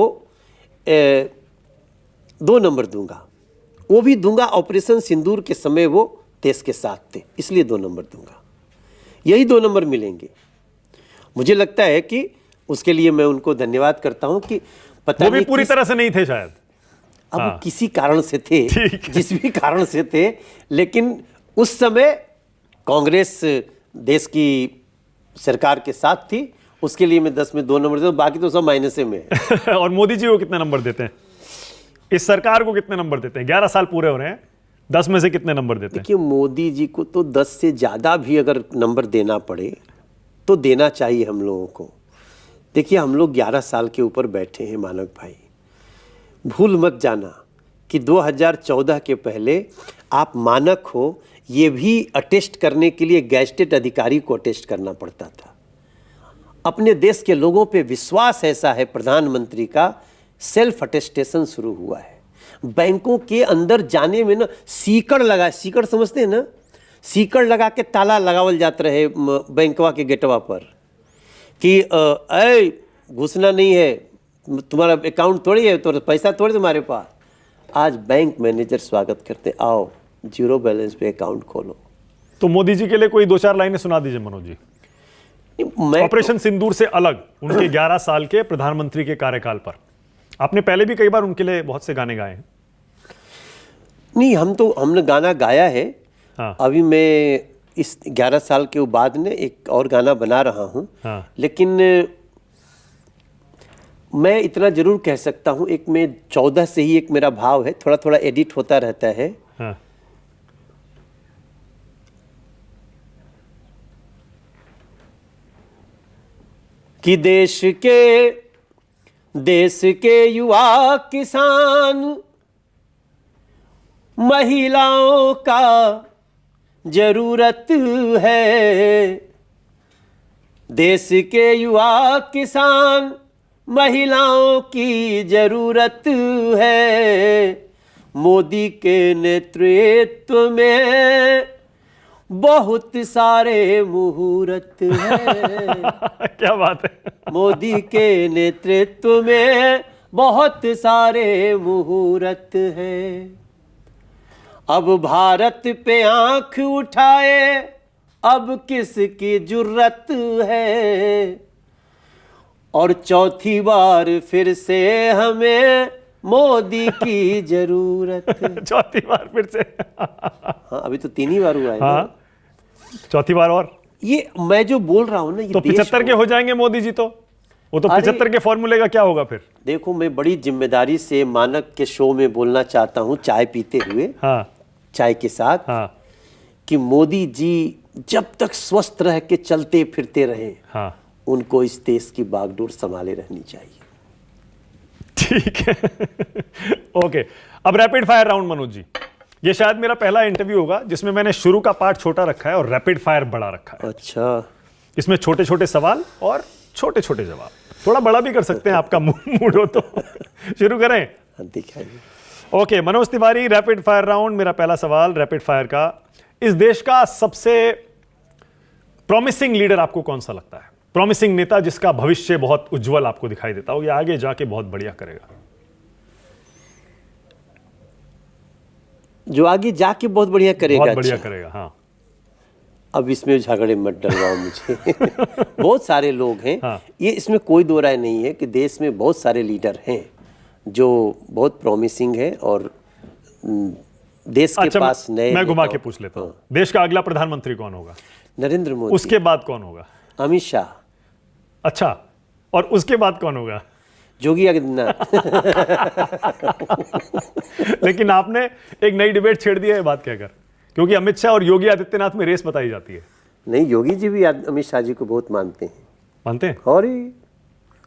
Speaker 1: 2 नंबर दूंगा। वो भी दूंगा ऑपरेशन सिंदूर के समय वो देश के साथ थे, इसलिए 2 नंबर दूंगा। यही 2 नंबर मिलेंगे। मुझे लगता है कि उसके लिए मैं उनको धन्यवाद करता हूं कि पता
Speaker 2: वो भी
Speaker 1: नहीं
Speaker 2: पूरी तरह से नहीं थे शायद,
Speaker 1: अब
Speaker 2: हाँ।
Speaker 1: किसी कारण से थे, जिस भी कारण से थे, लेकिन उस समय कांग्रेस देश की सरकार के साथ थी, उसके लिए मैं 10 में 2 नंबर देता हूँ, बाकी तो सब माइनसे में है।
Speaker 2: और मोदी जी को कितने नंबर देते हैं? इस सरकार को कितने नंबर देते हैं? 11 साल पूरे हो रहे हैं, 10 में से कितने नंबर देते हैं?
Speaker 1: देखिए, मोदी जी को तो 10 से ज़्यादा भी अगर नंबर देना पड़े तो देना चाहिए हम लोगों को। देखिए, हम लोग 11 साल के ऊपर बैठे हैं मानक भाई। भूल मत जाना कि 2014 के पहले आप मानक हो, ये भी अटेस्ट करने के लिए गैजेटेड अधिकारी को अटेस्ट करना पड़ता था। अपने देश के लोगों पे विश्वास ऐसा है, प्रधानमंत्री का सेल्फ अटेस्टेशन शुरू हुआ है। बैंकों के अंदर जाने में ना सीकड़ लगा, सीकड़ समझते हैं ना, सीकड़ लगा के ताला लगावल जाता रहे बैंकवा के गेटवा पर कि ऐ घुसना नहीं है, तुम्हारा अकाउंट थोड़ी है, तो पैसा थोड़ी तुम्हारे पास। आज बैंक मैनेजर स्वागत करते, आओ जीरो बैलेंस पे अकाउंट खोलो।
Speaker 2: तो मोदी जी के लिए कोई 2-4 लाइनें सुना दीजिए मनोज जी, ऑपरेशन सिंदूर से अलग, उनके 11 साल के प्रधानमंत्री के कार्यकाल पर। आपने पहले भी कई बार उनके लिए बहुत से गाने गाए हैं।
Speaker 1: नहीं, हमने गाना गाया है।
Speaker 2: हाँ।
Speaker 1: अभी मैं इस 11 साल के बाद ने एक और गाना बना रहा हूँ।
Speaker 2: हाँ।
Speaker 1: लेकिन मैं इतना जरूर कह सकता हूँ, एक में 14 से ही एक मेरा भाव है, थोड़ा थोड़ा एडिट होता रहता है।
Speaker 2: हाँ।
Speaker 1: कि देश के युवा किसान महिलाओं का जरूरत है। देश के युवा किसान महिलाओं की जरूरत है। मोदी के नेतृत्व में बहुत सारे मुहूर्त है।
Speaker 2: क्या बात है।
Speaker 1: मोदी के नेतृत्व में बहुत सारे मुहूर्त है। अब भारत पे आंख उठाए अब किसकी जुर्रत है। और चौथी बार फिर से हमें मोदी की जरूरत है।
Speaker 2: चौथी बार फिर से।
Speaker 1: हाँ, अभी तो 3 ही बार हुआ है।
Speaker 2: हाँ, चौथी बार। और
Speaker 1: ये मैं जो बोल रहा हूं ना, ये
Speaker 2: तो 75 के हो जाएंगे मोदी जी। तो वो तो 75 के फॉर्मूले का क्या होगा फिर?
Speaker 1: देखो, मैं बड़ी जिम्मेदारी से मानक के शो में बोलना चाहता हूं, चाय पीते हुए।
Speaker 2: हाँ।
Speaker 1: चाय के साथ।
Speaker 2: हाँ।
Speaker 1: कि मोदी जी जब तक स्वस्थ रह के चलते फिरते रहे,
Speaker 2: हाँ,
Speaker 1: उनको इस देश की बागडोर संभाले रहनी चाहिए।
Speaker 2: ठीक है। ओके, अब rapid fire round Manoj ji. ये शायद मेरा पहला इंटरव्यू होगा जिसमें मैंने शुरू का पार्ट छोटा रखा है और रैपिड फायर बड़ा रखा है।
Speaker 1: अच्छा।
Speaker 2: इसमें छोटे छोटे सवाल और छोटे छोटे जवाब, थोड़ा बड़ा भी कर सकते हैं, आपका मूड हो तो। शुरू करें?
Speaker 1: दिखाइए।
Speaker 2: Okay, Manoj Tiwari, rapid fire round. मेरा पहला सवाल रैपिड फायर का, इस देश का सबसे प्रॉमिसिंग लीडर आपको कौन सा लगता है? प्रॉमिसिंग नेता जिसका भविष्य बहुत उज्जवल आपको दिखाई देता हो, या आगे जाके बहुत बढ़िया करेगा।
Speaker 1: जो आगे जाके बहुत बढ़िया करेगा।
Speaker 2: बहुत बढ़िया
Speaker 1: अच्छा।
Speaker 2: करेगा, हाँ।
Speaker 1: अब इसमें झगड़े मत डलवाओ मुझे। बहुत सारे लोग हैं।
Speaker 2: हाँ।
Speaker 1: ये इसमें कोई दो राय नहीं है कि देश में बहुत सारे लीडर हैं जो बहुत प्रॉमिसिंग है और देश के पास नए।
Speaker 2: मैं घुमा के पूछ लेता हूँ, देश का अगला प्रधानमंत्री कौन होगा?
Speaker 1: नरेंद्र मोदी।
Speaker 2: उसके बाद कौन होगा?
Speaker 1: अमित शाह।
Speaker 2: अच्छा, और उसके बाद कौन होगा?
Speaker 1: योगी आदित्यनाथ।
Speaker 2: लेकिन आपने एक नई डिबेट छेड़ दी है, बात क्या कर, क्योंकि अमित शाह और योगी आदित्यनाथ में रेस बताई जाती है।
Speaker 1: नहीं, योगी जी भी अमित शाह जी को बहुत मानते हैं।
Speaker 2: मानते हैं?
Speaker 1: और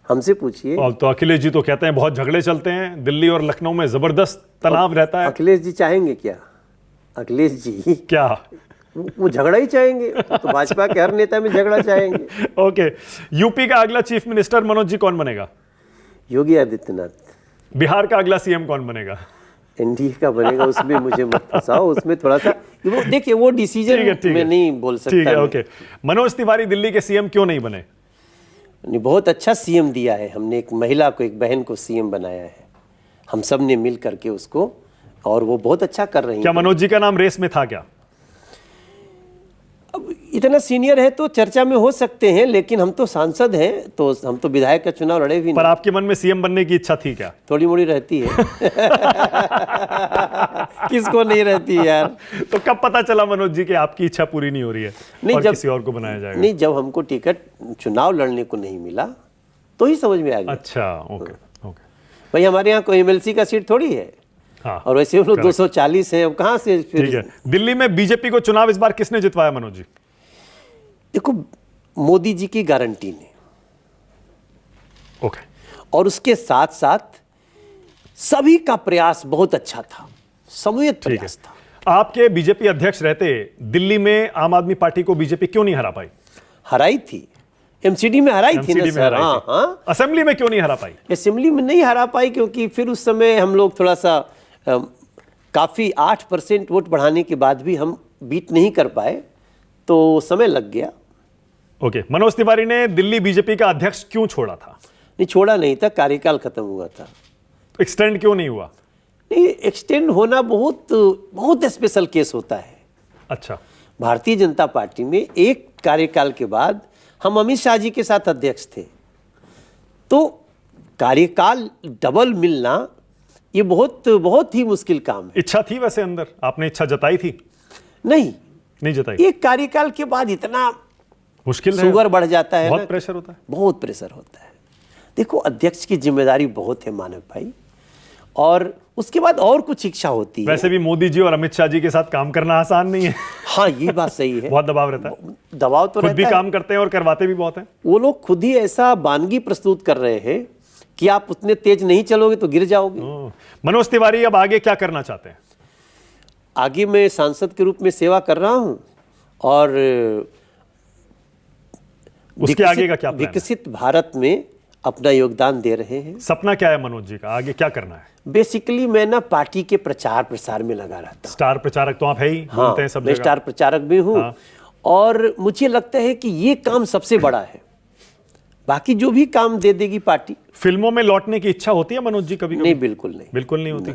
Speaker 1: हमसे पूछिए।
Speaker 2: और तो अखिलेश जी तो कहते हैं बहुत झगड़े चलते हैं, दिल्ली और लखनऊ में जबरदस्त तनाव रहता है।
Speaker 1: अखिलेश जी चाहेंगे क्या? अखिलेश जी
Speaker 2: क्या
Speaker 1: वो झगड़ा ही चाहेंगे? तो भाजपा के हर नेता में झगड़ा चाहेंगे।
Speaker 2: ओके, यूपी का अगला चीफ मिनिस्टर मनोज जी कौन बनेगा?
Speaker 1: योगी आदित्यनाथ।
Speaker 2: बिहार का अगला सीएम कौन बनेगा?
Speaker 1: एनडीए का बनेगा, उसमें मुझे मत फंसाओ। उसमें थोड़ा सा वो देखिए, वो डिसीजन मैं नहीं बोल सकता।
Speaker 2: ठीक है, ओके। मनोज तिवारी दिल्ली के सीएम क्यों नहीं बने?
Speaker 1: नहीं, बहुत अच्छा सीएम दिया है हमने, एक महिला को, एक बहन को सीएम बनाया है हम सब ने मिल करके उसको, और वो बहुत अच्छा कर रही है।
Speaker 2: क्या मनोज जी का नाम रेस में था क्या?
Speaker 1: अब इतना सीनियर है तो चर्चा में हो सकते हैं, लेकिन हम तो सांसद हैं, तो हम तो विधायक का चुनाव लड़े भी
Speaker 2: पर
Speaker 1: नहीं।
Speaker 2: आपके मन में सीएम बनने की इच्छा थी क्या?
Speaker 1: थोड़ी मोड़ी रहती है। किसको नहीं रहती यार।
Speaker 2: तो कब पता चला मनोज जी कि आपकी इच्छा पूरी नहीं हो रही है
Speaker 1: नहीं,
Speaker 2: और
Speaker 1: जब
Speaker 2: किसी और को बनाया जाएगा?
Speaker 1: नहीं, जब हमको टिकट चुनाव लड़ने को नहीं मिला तो ही समझ में आ गया।
Speaker 2: अच्छा, ओके ओके।
Speaker 1: भाई हमारे यहाँ कोई एमएलसी का सीट थोड़ी है,
Speaker 2: हाँ,
Speaker 1: और वैसे हम लोग 240 हैं, अब कहाँ से
Speaker 2: ठीक है।
Speaker 1: फिर।
Speaker 2: दिल्ली में बीजेपी को चुनाव इस बार किसने जितवाया मनोज जी?
Speaker 1: देखो, मोदी जी की गारंटी ने,
Speaker 2: ओके।
Speaker 1: और उसके साथ साथ सभी का प्रयास बहुत अच्छा था, समूहित प्रयास था।
Speaker 2: आपके बीजेपी अध्यक्ष रहते दिल्ली में आम आदमी पार्टी को बीजेपी क्यों नहीं हरा पाई?
Speaker 1: हराई थी, एमसीडी में हराई थी ना
Speaker 2: एमसीडी में
Speaker 1: सर।
Speaker 2: हराई
Speaker 1: हाँ
Speaker 2: थी।
Speaker 1: हाँ,
Speaker 2: असेंबली में क्यों नहीं हरा पाई?
Speaker 1: असेंबली में नहीं हरा पाई क्योंकि फिर उस समय हम लोग थोड़ा सा काफ़ी 8% वोट बढ़ाने के बाद भी हम बीट नहीं कर पाए, तो समय लग गया।
Speaker 2: ओके। मनोज तिवारी ने दिल्ली बीजेपी का अध्यक्ष क्यों छोड़ा था?
Speaker 1: नहीं, छोड़ा नहीं था, कार्यकाल खत्म हुआ था।
Speaker 2: तो एक्सटेंड क्यों नहीं हुआ?
Speaker 1: नहीं, एक्सटेंड होना बहुत बहुत स्पेशल केस होता है।
Speaker 2: अच्छा,
Speaker 1: भारतीय जनता पार्टी में एक कार्यकाल के बाद हम अमित शाह जी के साथ अध्यक्ष थे, तो कार्यकाल डबल मिलना ये बहुत बहुत ही मुश्किल काम है।
Speaker 2: इच्छा थी वैसे अंदर? आपने इच्छा जताई थी?
Speaker 1: नहीं
Speaker 2: जताई?
Speaker 1: एक कार्यकाल के बाद इतना
Speaker 2: मुश्किल है,
Speaker 1: शुगर बढ़ जाता है ना,
Speaker 2: बहुत प्रेशर होता है।
Speaker 1: बहुत प्रेशर होता है। देखो, अध्यक्ष की जिम्मेदारी बहुत है मानव भाई, और उसके बाद और कुछ इच्छा होती है।
Speaker 2: वैसे भी मोदी जी और अमित शाह जी के साथ काम करना आसान नहीं है।
Speaker 1: हाँ, ये बात सही है।
Speaker 2: बहुत दबाव रहता है,
Speaker 1: दबाव तो
Speaker 2: खुद भी
Speaker 1: रहता है।
Speaker 2: काम करते हैं और करवाते भी बहुत हैं।
Speaker 1: वो लोग खुद ही ऐसा वानगी प्रस्तुत कर रहे हैं कि आप उतने तेज नहीं चलोगे तो गिर जाओगे।
Speaker 2: मनोज तिवारी अब आगे क्या करना चाहते हैं?
Speaker 1: आगे मैं सांसद के रूप में सेवा कर रहा हूं, और
Speaker 2: उसके आगे का क्या प्लान है?
Speaker 1: विकसित भारत में अपना योगदान दे रहे हैं।
Speaker 2: सपना क्या है मनोज जी का? आगे क्या करना है?
Speaker 1: बेसिकली मैं ना पार्टी के प्रचार प्रसार में लगा रहता हूं।
Speaker 2: स्टार प्रचारक तो आप है ही,
Speaker 1: हाँ,
Speaker 2: बोलते हैं सब
Speaker 1: मैं
Speaker 2: जगह।
Speaker 1: स्टार प्रचारक भी हूँ।
Speaker 2: हाँ।
Speaker 1: और मुझे लगता है कि ये काम सबसे बड़ा है, बाकी जो भी काम दे देगी पार्टी।
Speaker 2: फिल्मों में लौटने की इच्छा होती है मनोज जी कभी?
Speaker 1: नहीं, बिल्कुल नहीं।
Speaker 2: बिल्कुल नहीं होती।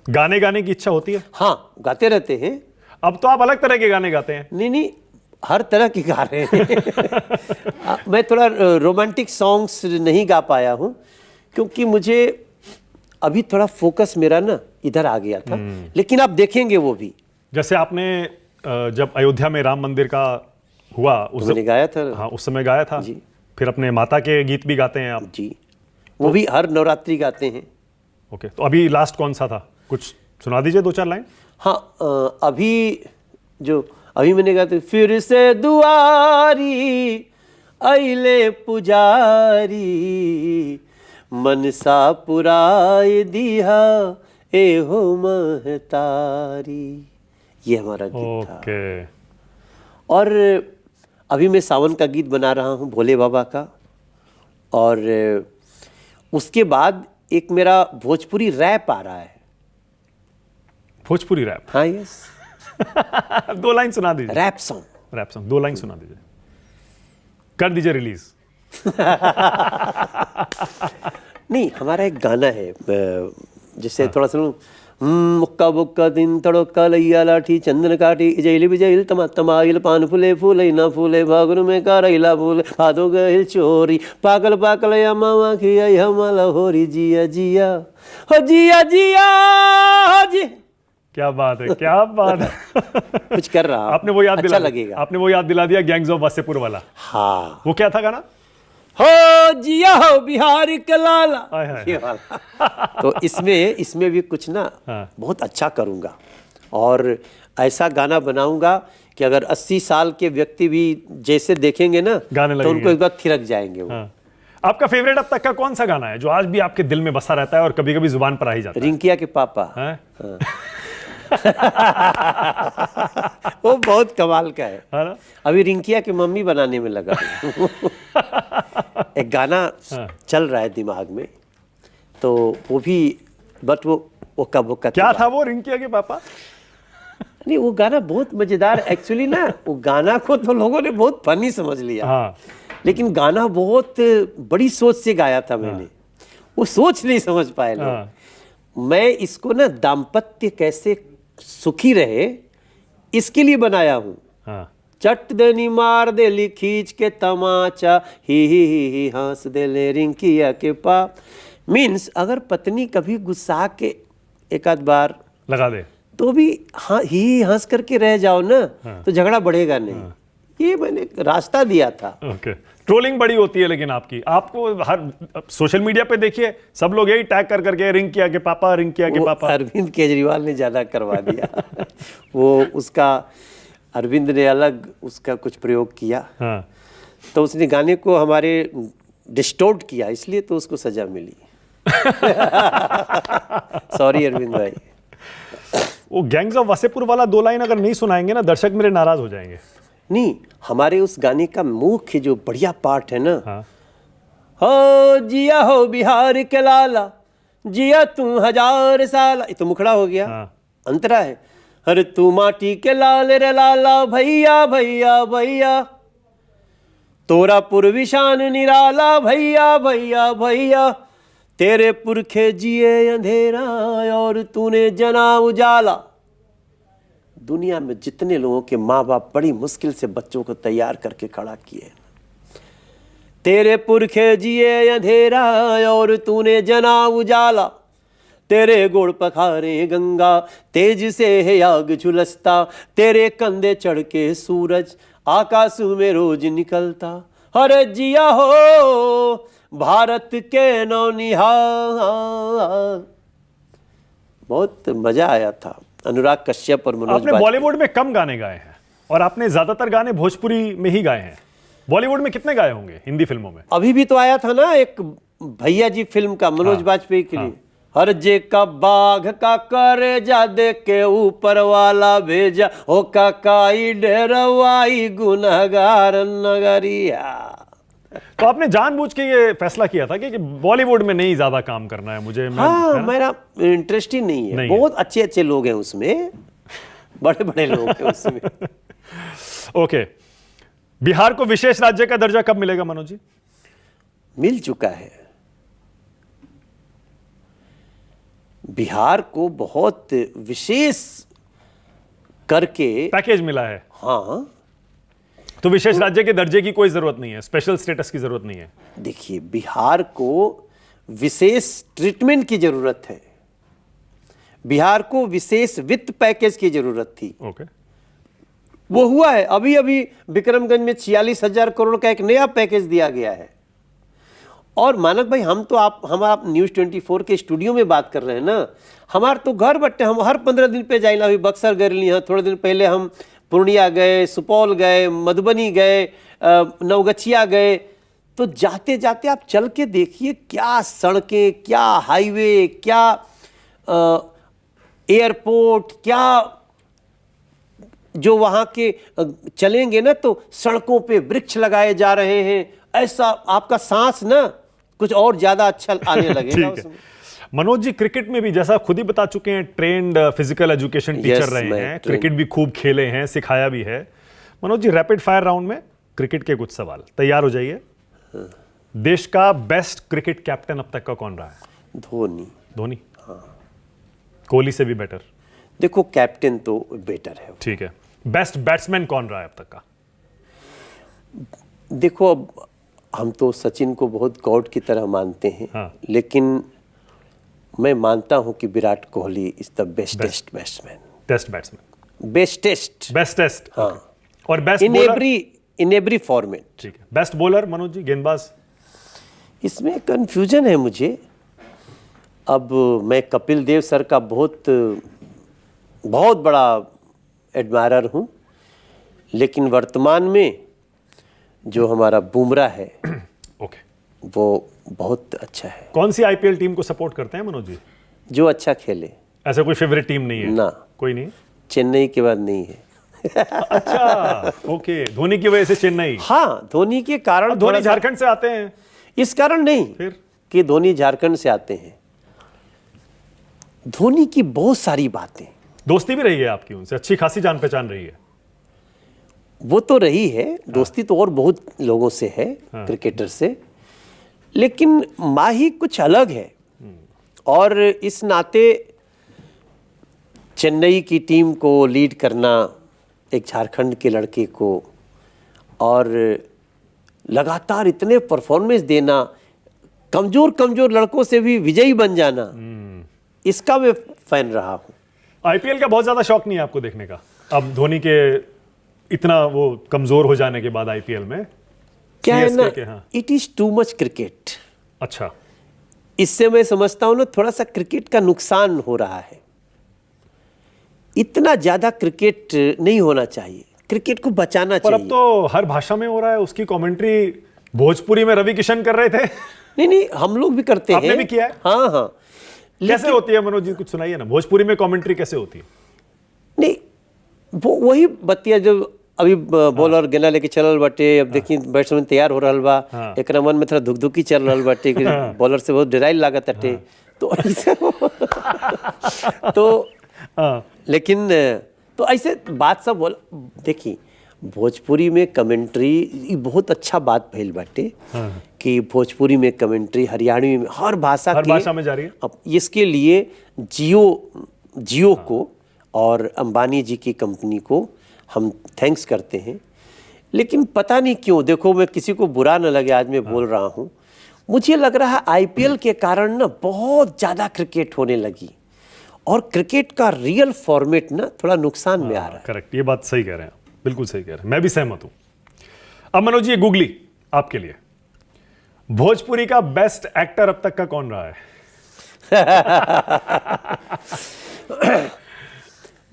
Speaker 2: गाने की इच्छा होती है?
Speaker 1: हाँ, गाते रहते हैं।
Speaker 2: अब तो आप अलग तरह के गाने गाते हैं।
Speaker 1: नहीं, हर तरह के गा रहे हैं। मैं थोड़ा रोमांटिक सॉन्ग्स नहीं गा पाया हूँ, क्योंकि मुझे अभी थोड़ा फोकस मेरा ना इधर आ गया था, लेकिन आप देखेंगे वो भी।
Speaker 2: जैसे आपने जब अयोध्या में राम मंदिर का हुआ उस
Speaker 1: मैंने गाया था।
Speaker 2: हाँ, उस समय गाया था
Speaker 1: जी।
Speaker 2: फिर अपने माता के गीत भी गाते हैं आप?
Speaker 1: जी, वो भी हर नवरात्रि गाते हैं।
Speaker 2: ओके, तो अभी लास्ट कौन सा था? कुछ सुना दीजिए, 2-4 लाइन।
Speaker 1: हाँ, अभी मैंने कहा था, फिर से दुआरी अइले पुजारी, मनसा पुराए दिहा ए हो महतारी। ये हमारा गीत था।
Speaker 2: ओके।
Speaker 1: और अभी मैं सावन का गीत बना रहा हूँ भोले बाबा का, और उसके बाद एक मेरा भोजपुरी रैप आ रहा है।
Speaker 2: भोजपुरी रैप?
Speaker 1: हाँ, यस।
Speaker 2: 2 लाइन सुना दीजिए।
Speaker 1: Rap song.
Speaker 2: Rap song 2 line सुना दीजिए, कर दीजिए रिलीज।
Speaker 1: नहीं, हमारा एक गाना है, जिससे थोड़ा सुनो। मुक्का बुक्का दिन तड़ोक्का लैया लाठी चंदन काटी जैल बिजैल तमा तमाइल पान फूले फूले ना फूले भागुन में करैला फूले भादो गइल चोरी पागल पागल या मामा खिया हमला होरी जिया जिया हो जिया जिया हो जी।
Speaker 2: क्या बात है, क्या बात है।
Speaker 1: कुछ कर रहा
Speaker 2: आपने वो याद
Speaker 1: अच्छा
Speaker 2: दिला
Speaker 1: लगेगा।
Speaker 2: आपने वो याद दिला दिया गैंग्स ऑफ वासेपुर वाला।
Speaker 1: हाँ,
Speaker 2: वो क्या था गाना?
Speaker 1: हो जिया हो बिहार के लाला,
Speaker 2: हाय हाय।
Speaker 1: ये वाला। तो इसमें भी कुछ ना
Speaker 2: हाँ।
Speaker 1: बहुत अच्छा करूंगा, और ऐसा गाना बनाऊंगा कि अगर 80 साल के व्यक्ति भी जैसे देखेंगे ना,
Speaker 2: गाने
Speaker 1: तो
Speaker 2: लगेंगे।
Speaker 1: उनको एक बार थिरक जाएंगे वो।
Speaker 2: हाँ। आपका फेवरेट अब तक का कौन सा गाना है जो आज भी आपके दिल में बसा रहता है और कभी कभी जुबान पर आ ही जाता है?
Speaker 1: रिंकिया के पापा।
Speaker 2: हाँ?
Speaker 1: वो बहुत कमाल का है।
Speaker 2: हाँ ना?
Speaker 1: अभी रिंकिया की मम्मी बनाने में लगा हूं। एक गाना चल रहा है दिमाग में, तो वो भी, बट वो कब
Speaker 2: क्या था वो रिंकिया के पापा?
Speaker 1: नहीं, वो गाना बहुत मजेदार एक्चुअली ना। वो गाना को तो लोगों ने बहुत फनी समझ लिया।
Speaker 2: हाँ।
Speaker 1: लेकिन गाना बहुत बड़ी सोच से गाया था मैंने। वो सोच नहीं समझ पाए लोग।
Speaker 2: हाँ।
Speaker 1: मैं इसको ना दाम्पत्य कैसे सुखी रहे इसके लिए बनाया हूं।
Speaker 2: हाँ।
Speaker 1: चट देनी मार दे ली खींच के तमाचा, ही हंस दे ले रिंकिया के पा। मीन्स अगर पत्नी कभी गुस्सा के एक आध बार
Speaker 2: लगा दे
Speaker 1: तो भी हाँ ही हंस करके रह जाओ ना, तो झगड़ा बढ़ेगा नहीं। ये मैंने रास्ता दिया था।
Speaker 2: ओके। ट्रोलिंग बड़ी होती है लेकिन आपको हर सोशल मीडिया पे देखिए सब लोग यही टैग कर करके रिंग किया के पापा, रिंग किया के पापा।
Speaker 1: अरविंद केजरीवाल ने ज्यादा करवा दिया। वो उसका अरविंद ने अलग उसका कुछ प्रयोग किया,
Speaker 2: हाँ।
Speaker 1: तो उसने गाने को हमारे डिस्टोर्ट किया, इसलिए तो उसको सजा मिली। सॉरी अरविंद भाई।
Speaker 2: वो गैंग्स ऑफ वासेपुर वाला 2 लाइन अगर नहीं सुनाएंगे ना दर्शक मेरे नाराज हो जाएंगे।
Speaker 1: नहीं, हमारे उस गाने का मुख्य जो बढ़िया पार्ट है ना,
Speaker 2: हाँ।
Speaker 1: हो जिया हो बिहार के लाला, जिया तू 1000 साल, ये तो मुखड़ा हो गया।
Speaker 2: हाँ।
Speaker 1: अंतरा है, अरे तू माटी के लाल रे लाला, भैया भैया भैया, तोरा पूर्वी शान निराला, भैया भैया भैया, तेरे पुरखे जिए अंधेरा और तूने जना उजाला। दुनिया में जितने लोगों के माँ बाप बड़ी मुश्किल से बच्चों को तैयार करके खड़ा किए, तेरे पुरखे जिए अंधेरा और तूने जना उजाला, तेरे गोड़ पखारे गंगा, तेज से है आग झुलसता, तेरे कंधे चढ़ के सूरज आकाश में रोज निकलता, अरे जिया हो भारत के नौनिहाल। बहुत मजा आया था। अनुराग कश्यप और मनोज
Speaker 2: आपने बॉलीवुड में कम गाने गाए हैं और आपने ज्यादातर गाने भोजपुरी में ही गाए हैं। बॉलीवुड में कितने गाए होंगे हिंदी फिल्मों में?
Speaker 1: अभी भी तो आया था ना एक भैया जी फिल्म का, मनोज वाजपेयी के लिए, हर जे का बाघ का करे जा दे के ऊपर वाला भेजा, हो काकाई डेरवाई गुनहगार नगरिया।
Speaker 2: तो आपने जानबूझ के ये फैसला किया था कि बॉलीवुड में नहीं ज्यादा काम करना है मुझे?
Speaker 1: हाँ, मेरा इंटरेस्ट ही नहीं है।
Speaker 2: नहीं
Speaker 1: बहुत अच्छे अच्छे लोग हैं उसमें, बड़े बड़े लोग हैं उसमें।
Speaker 2: ओके। बिहार को विशेष राज्य का दर्जा कब मिलेगा मनोज जी?
Speaker 1: मिल चुका है। बिहार को बहुत विशेष करके
Speaker 2: पैकेज मिला है।
Speaker 1: हाँ,
Speaker 2: तो विशेष राज्य के दर्जे की कोई जरूरत नहीं है, स्पेशल स्टेटस की जरूरत नहीं है।
Speaker 1: देखिए, बिहार को विशेष ट्रीटमेंट की जरूरत है। बिहार को विशेष वित्त पैकेज की जरूरत थी।
Speaker 2: ओके।
Speaker 1: वो हुआ है। अभी अभी विक्रमगंज में 46,000 करोड़ का एक नया पैकेज दिया गया है। और मानक भाई, हम आप न्यूज़ 24 के स्टूडियो में बात कर रहे हैं ना, हमारे तो घर बट्टे, हम हर 15 दिन पे जाइला। अभी बक्सर गए ली हैं, थोड़े दिन पहले हम पूर्णिया गए, सुपौल गए, मधुबनी गए, नवगछिया गए। तो जाते जाते आप चल के देखिए, क्या सड़कें, क्या हाईवे, क्या एयरपोर्ट, क्या जो वहाँ के चलेंगे ना तो सड़कों पे वृक्ष लगाए जा रहे हैं। ऐसा आपका सांस ना कुछ और ज्यादा अच्छा आने लगेगा उसमें।
Speaker 2: मनोज जी, क्रिकेट में भी जैसा खुद ही बता चुके हैं, ट्रेंड फिजिकल एजुकेशन टीचर रहे हैं, क्रिकेट भी खूब खेले हैं, सिखाया भी है। Manoj ji, rapid fire round में क्रिकेट के कुछ सवाल, तैयार हो जाइए। देश का बेस्ट क्रिकेट कैप्टन अब तक का कौन रहा है?
Speaker 1: धोनी।
Speaker 2: धोनी? हाँ। कोहली से भी बेटर?
Speaker 1: देखो, कैप्टन तो बेटर है।
Speaker 2: ठीक है। बेस्ट बैट्समैन कौन रहा है अब तक का?
Speaker 1: देखो, अब हम तो सचिन को बहुत गॉड की तरह मानते हैं।
Speaker 2: हाँ।
Speaker 1: लेकिन मैं मानता हूं कि Virat Kohli is the bestest batsman.
Speaker 2: Test batsman?
Speaker 1: Bestest.
Speaker 2: हाँ। और बेस्ट
Speaker 1: इन एवरी फॉर्मेट।
Speaker 2: ठीक है। बेस्ट बॉलर मनोज जी, गेंदबाज?
Speaker 1: इसमें कंफ्यूजन है मुझे। अब मैं कपिल देव सर का बहुत बड़ा एडमायरर हूं, लेकिन वर्तमान में जो हमारा बुमराह है
Speaker 2: ओके,
Speaker 1: वो बहुत अच्छा है।
Speaker 2: कौन सी आईपीएल टीम को सपोर्ट करते हैं मनोज जी?
Speaker 1: जो अच्छा खेले।
Speaker 2: ऐसा कोई फेवरेट टीम नहीं है?
Speaker 1: ना,
Speaker 2: कोई नहीं।
Speaker 1: चेन्नई के बाद नहीं है।
Speaker 2: अच्छा, ओके। धोनी की वजह से चेन्नई?
Speaker 1: हाँ, धोनी के कारण।
Speaker 2: धोनी झारखंड से आते हैं?
Speaker 1: इस कारण नहीं
Speaker 2: फिर
Speaker 1: कि धोनी झारखंड से आते हैं। धोनी की बहुत सारी बातें।
Speaker 2: दोस्ती भी रही है आपकी उनसे, अच्छी खासी जान पहचान रही है?
Speaker 1: वो तो रही है दोस्ती, तो और बहुत लोगों से है, क्रिकेटर से, लेकिन माही कुछ अलग है। और इस नाते चेन्नई की टीम को लीड करना एक झारखंड के लड़के को, और लगातार इतने परफॉर्मेंस देना, कमजोर कमजोर लड़कों से भी विजयी बन जाना, इसका मैं फैन रहा हूँ।
Speaker 2: आईपीएल का बहुत ज्यादा शौक नहीं है आपको देखने का अब धोनी के इतना वो कमजोर हो जाने के बाद आईपीएल में?
Speaker 1: क्या है ना,
Speaker 2: CSK के, हाँ।
Speaker 1: It is too much cricket.
Speaker 2: अच्छा,
Speaker 1: इससे मैं समझता हूं ना थोड़ा सा क्रिकेट का नुकसान हो रहा है। इतना ज्यादा क्रिकेट नहीं होना चाहिए, क्रिकेट को बचाना
Speaker 2: पर
Speaker 1: चाहिए।
Speaker 2: अब तो हर भाषा में हो रहा है। उसकी कमेंट्री भोजपुरी में रवि किशन कर रहे थे।
Speaker 1: नहीं, हम लोग भी करते हैं।
Speaker 2: आपने भी किया है?
Speaker 1: हाँ हाँ।
Speaker 2: कैसे होती है मनोज जी, कुछ सुनाइए ना, भोजपुरी में कमेंट्री कैसे होती है?
Speaker 1: नहीं, वो वही बतिया जो अभी बॉलर गेना लेके चलल बाटे, अब देखिए बैट्समैन तैयार हो रहल बा, एक मन में थोड़ा धुकधुकी चल रहल बाटे कि बॉलर से बहुत डराइल लागत अटे, तो ऐसे तो लेकिन तो ऐसे बात सब बोल। देखिए भोजपुरी में कमेंट्री ये बहुत अच्छा बात भइल बाटे कि भोजपुरी में कमेंट्री, हरियाणवी में, हर भाषा
Speaker 2: में जा रही है।
Speaker 1: अब इसके लिए जियो को और अंबानी जी की कंपनी को हम थैंक्स करते हैं। लेकिन पता नहीं क्यों, देखो मैं किसी को बुरा न लगे, आज मैं बोल रहा हूँ, मुझे लग रहा है आईपीएल के कारण ना बहुत ज़्यादा क्रिकेट होने लगी और क्रिकेट का रियल फॉर्मेट ना थोड़ा नुकसान में आ रहा है।
Speaker 2: करेक्ट, ये बात सही कह रहे हैं, बिल्कुल सही कह रहे हैं, मैं भी सहमत हूं। अब मनोज जी, ये गूगली आपके लिए, भोजपुरी का बेस्ट एक्टर अब तक का कौन रहा है?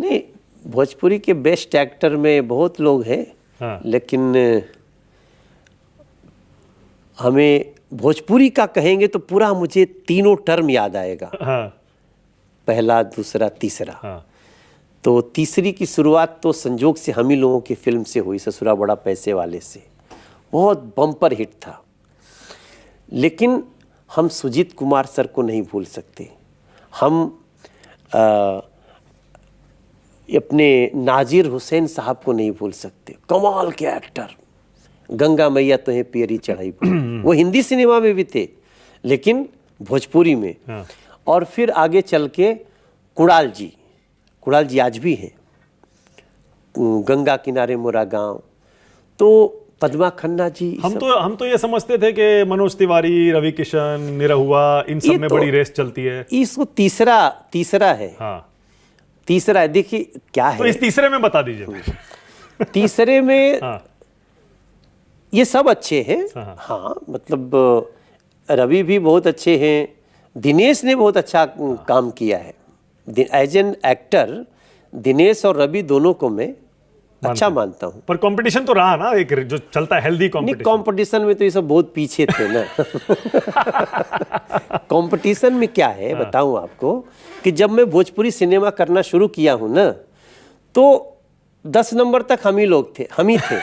Speaker 1: नहीं, भोजपुरी के बेस्ट एक्टर में बहुत लोग हैं, लेकिन हमें भोजपुरी का कहेंगे तो पूरा मुझे तीनों टर्म याद आएगा। पहला, दूसरा, तीसरा। तो तीसरी की शुरुआत तो संजोग से हम ही लोगों की फिल्म से हुई, ससुरा बड़ा पैसे वाले से, बहुत बम्पर हिट था। लेकिन हम सुजीत कुमार सर को नहीं भूल सकते, हम अपने नाजिर हुसैन साहब को नहीं भूल सकते, कमाल के एक्टर। गंगा मैया तो है पियरी चढ़ाई पर, वो हिंदी सिनेमा में भी थे लेकिन भोजपुरी में। और फिर आगे चल के कुणाल जी आज भी हैं, गंगा किनारे मोरा गांव, तो पद्मा खन्ना जी।
Speaker 2: हम तो ये समझते थे कि मनोज तिवारी, रवि किशन, निरहुआ, इन सब में बड़ी रेस चलती है।
Speaker 1: इसको तीसरा है। तीसरा है, देखिए क्या है,
Speaker 2: तो इस तीसरे में बता दीजिए।
Speaker 1: तीसरे में ये सब अच्छे हैं। हाँ, मतलब रवि भी बहुत अच्छे हैं, दिनेश ने बहुत अच्छा काम किया है। एज एन एक्टर दिनेश और रवि दोनों को मैं अच्छा मानता हूँ।
Speaker 2: पर कंपटीशन तो रहा ना, एक जो चलता है हेल्दी कंपटीशन।
Speaker 1: कंपटीशन में तो ये सब बहुत पीछे थे ना। कंपटीशन में क्या है बताऊं आपको, कि जब मैं भोजपुरी सिनेमा करना शुरू किया हूं ना, तो 10 नंबर तक हम ही थे।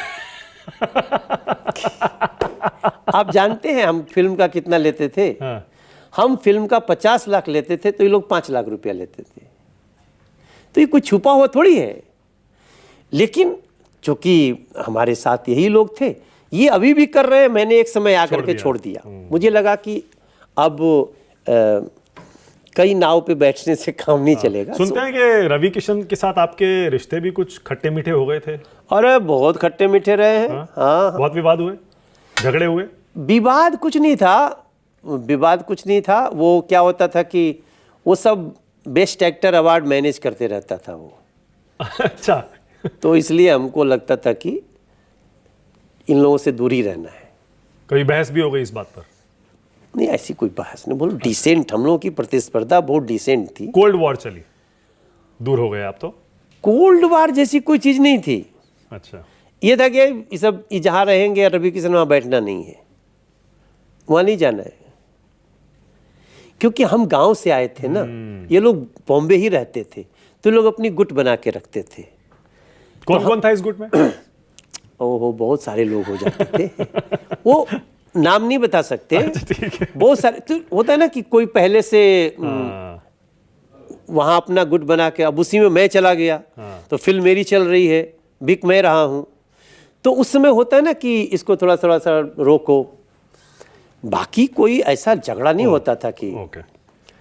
Speaker 1: आप जानते हैं हम फिल्म का कितना लेते थे? हम फिल्म का 50 लाख लेते थे तो ये लोग 5 लाख रुपया लेते थे। तो ये कुछ छुपा हुआ थोड़ी है। लेकिन चूंकि हमारे साथ यही लोग थे, ये अभी भी कर रहे हैं, मैंने एक समय आकर के छोड़ दिया। मुझे लगा कि अब कई नाव पे बैठने से काम नहीं चलेगा।
Speaker 2: सुनते हैं कि रवि किशन के साथ आपके रिश्ते भी कुछ खट्टे मीठे हो गए थे?
Speaker 1: अरे बहुत खट्टे मीठे रहे हैं। हाँ,
Speaker 2: बहुत विवाद हुए, झगड़े हुए?
Speaker 1: विवाद कुछ नहीं था। वो क्या होता था कि वो सब बेस्ट एक्टर अवार्ड मैनेज करते रहता था वो।
Speaker 2: अच्छा।
Speaker 1: तो इसलिए हमको लगता था कि इन लोगों से दूरी रहना है।
Speaker 2: कभी बहस भी हो गई इस बात पर?
Speaker 1: नहीं, ऐसी कोई बहस नहीं, बोलो डिसेंट, हम लोगों की प्रतिस्पर्धा बहुत डिसेंट थी।
Speaker 2: कोल्ड वॉर चली, दूर हो गए आप तो?
Speaker 1: कोल्ड वॉर जैसी कोई चीज नहीं थी।
Speaker 2: अच्छा, ये
Speaker 1: था कि ये सब जहाँ रहेंगे रवि किशन वहाँ बैठना नहीं है, वहाँ नहीं जाना है, क्योंकि हम गांव से आए थे ना, ये लोग बॉम्बे ही रहते थे, तो लोग अपनी गुट बना के रखते थे।
Speaker 2: कौन था इस गुट में?
Speaker 1: ओहो, बहुत सारे लोग हो जाते थे। वो नाम नहीं बता सकते। बहुत सारे तो होता है ना कि कोई पहले से वहां अपना गुट बना के, अब उसी में मैं चला गया, तो फिल्म मेरी चल रही है, बिक मैं रहा हूं, तो उस समय होता है ना कि इसको थोड़ा सा रोको। बाकी कोई ऐसा झगड़ा नहीं होता था कि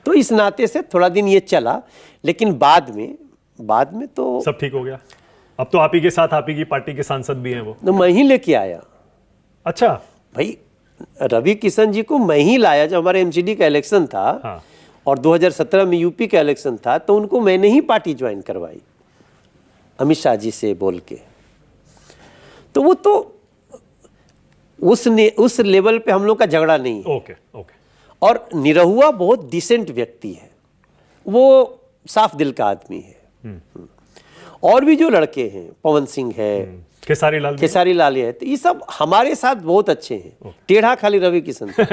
Speaker 1: तो इस नाते से थोड़ा दिन ये चला, लेकिन बाद में तो
Speaker 2: सब ठीक हो गया। अब तो आप ही के साथ आप ही की पार्टी के सांसद भी हैं वो।
Speaker 1: तो मैं ही लेके आया
Speaker 2: अच्छा।
Speaker 1: भाई, रवि किशन जी को मैं ही लाया। जब हमारे एमसीडी का इलेक्शन था
Speaker 2: हाँ।
Speaker 1: और 2017 में यूपी का इलेक्शन था, तो उनको मैंने ही पार्टी ज्वाइन करवाई अमित शाह जी से बोल के। तो वो तो उस लेवल पे हम लोग का झगड़ा नहीं है।
Speaker 2: Okay okay.
Speaker 1: और निरहुआ बहुत डिसेंट व्यक्ति है, वो साफ दिल का आदमी है। और भी जो लड़के हैं, पवन सिंह है,
Speaker 2: खेसारी लाल भी?
Speaker 1: खेसारी लाल है, तो ये सब हमारे साथ बहुत अच्छे हैं। टेढ़ा खाली रवि किशन था।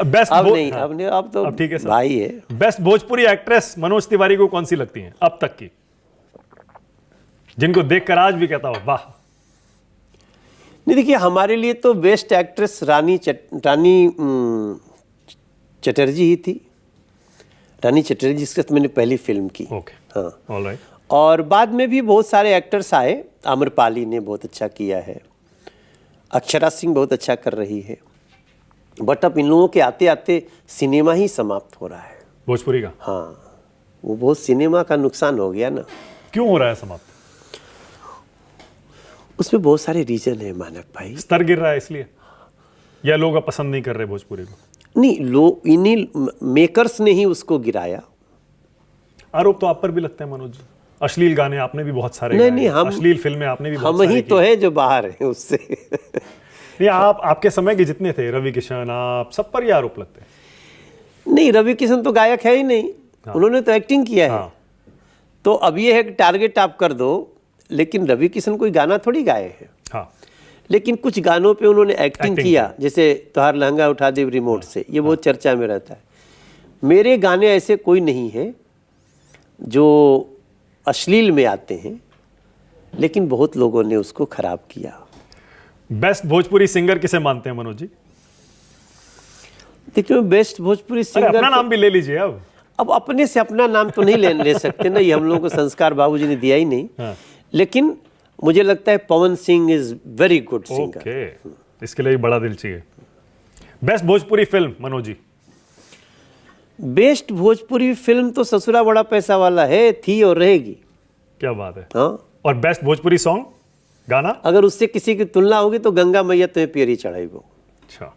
Speaker 2: बेस्ट
Speaker 1: अब नहीं, अब नहीं, अब तो
Speaker 2: अब ठीक है सर।
Speaker 1: भाई है।
Speaker 2: बेस्ट भोजपुरी एक्ट्रेस मनोज तिवारी को कौन सी लगती है अब तक की, जिनको देखकर आज भी कहता हो वाह?
Speaker 1: नहीं, देखिए, हमारे लिए तो बेस्ट एक्ट्रेस रानी चटर्जी ही थी। रानी चटर्जी, जिसके साथ मैंने पहली फिल्म की।
Speaker 2: ओके,
Speaker 1: हाँ।
Speaker 2: ऑलराइट।
Speaker 1: और बाद में भी बहुत सारे एक्टर्स आए। आम्रपाली ने बहुत अच्छा किया है, अक्षरा सिंह बहुत अच्छा कर रही है। बट अब इन लोगों के आते आते सिनेमा ही समाप्त हो रहा है।
Speaker 2: भोजपुरी का?
Speaker 1: हाँ, वो बहुत सिनेमा का नुकसान हो गया ना।
Speaker 2: क्यों हो रहा है समाप्त?
Speaker 1: उसमें बहुत सारे रीजन है मानक भाई।
Speaker 2: स्तर गिर रहा है इसलिए, या लोग अब पसंद नहीं कर रहे भोजपुरी को?
Speaker 1: नहीं, लोग, इन्हीं मेकर्स ने ही उसको गिराया।
Speaker 2: आरोप तो आप पर भी लगते हैं मनोज जी। अश्लील गाने आपने भी बहुत सारे
Speaker 1: नहीं,
Speaker 2: गाए,
Speaker 1: नहीं, हम
Speaker 2: अश्लील फिल्में आपने भी बहुत
Speaker 1: हम
Speaker 2: सारी
Speaker 1: ही
Speaker 2: की।
Speaker 1: तो है जो बाहर है उससे।
Speaker 2: नहीं, आप आपके समय के जितने थे, रवि किशन, आप सब पर ये आरोप लगते हैं।
Speaker 1: नहीं, रवि किशन तो गायक है ही नहीं। उन्होंने तो एक्टिंग किया है।
Speaker 2: हाँ।
Speaker 1: तो अब ये है कि टारगेट आप कर दो, लेकिन रवि किशन कोई गाना थोड़ी गाए हैं।
Speaker 2: हाँ।
Speaker 1: लेकिन कुछ गानों पे उन्होंने एक्टिंग
Speaker 2: Acting
Speaker 1: किया, जैसे तुहार लहंगा उठा दे रिमोट से, ये बहुत चर्चा में रहता है। मेरे गाने ऐसे कोई नहीं है जो अश्लील में आते हैं, लेकिन बहुत लोगों ने उसको खराब किया।
Speaker 2: बेस्ट भोजपुरी सिंगर किसे मानते हैं मनोज जी?
Speaker 1: देखिए, बेस्ट भोजपुरी
Speaker 2: अरे
Speaker 1: सिंगर
Speaker 2: अपना नाम भी ले लीजिए अब
Speaker 1: अपने से अपना नाम तो नहीं ले सकते ना, ये हम लोगों को संस्कार बाबूजी ने दिया ही नहीं।
Speaker 2: हाँ।
Speaker 1: लेकिन मुझे लगता है Pawan Singh is very good singer.
Speaker 2: Okay, इसके लिए बड़ा दिल चाहिए। Best Bhojpuri film Manoj ji?
Speaker 1: Best Bhojpuri film तो ससुरा बड़ा पैसा वाला है, थी और रहेगी।
Speaker 2: क्या बात है।
Speaker 1: हाँ,
Speaker 2: और बेस्ट भोजपुरी सॉन्ग, गाना?
Speaker 1: अगर उससे किसी की तुलना होगी तो गंगा मैया तुम्हें प्यारी चढ़ाईबो।
Speaker 2: अच्छा।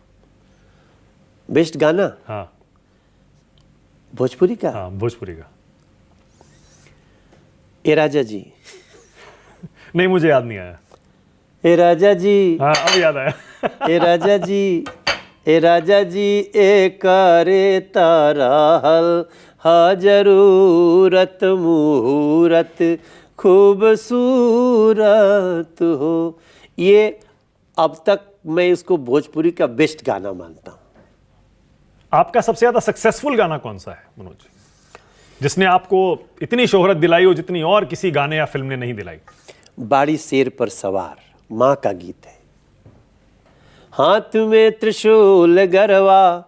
Speaker 1: बेस्ट गाना
Speaker 2: हाँ
Speaker 1: भोजपुरी का?
Speaker 2: हाँ, भोजपुरी का।
Speaker 1: ए राजा जी।
Speaker 2: नहीं, मुझे याद नहीं आया।
Speaker 1: ए राजा जी,
Speaker 2: हाँ, अब याद आया।
Speaker 1: ए राजा जी, ए राजा जी, ए करे ताराहल हा जरूरत मुहूरत खूबसूरत हो। ये अब तक मैं इसको भोजपुरी का बेस्ट गाना मानता हूँ।
Speaker 2: आपका सबसे ज्यादा सक्सेसफुल गाना कौन सा है मनोज जी, जिसने आपको इतनी शोहरत दिलाई हो जितनी और किसी गाने या फिल्म ने नहीं दिलाई?
Speaker 1: बाड़ी शेर पर सवार, माँ का गीत है। हाथ में त्रिशूल गरवा,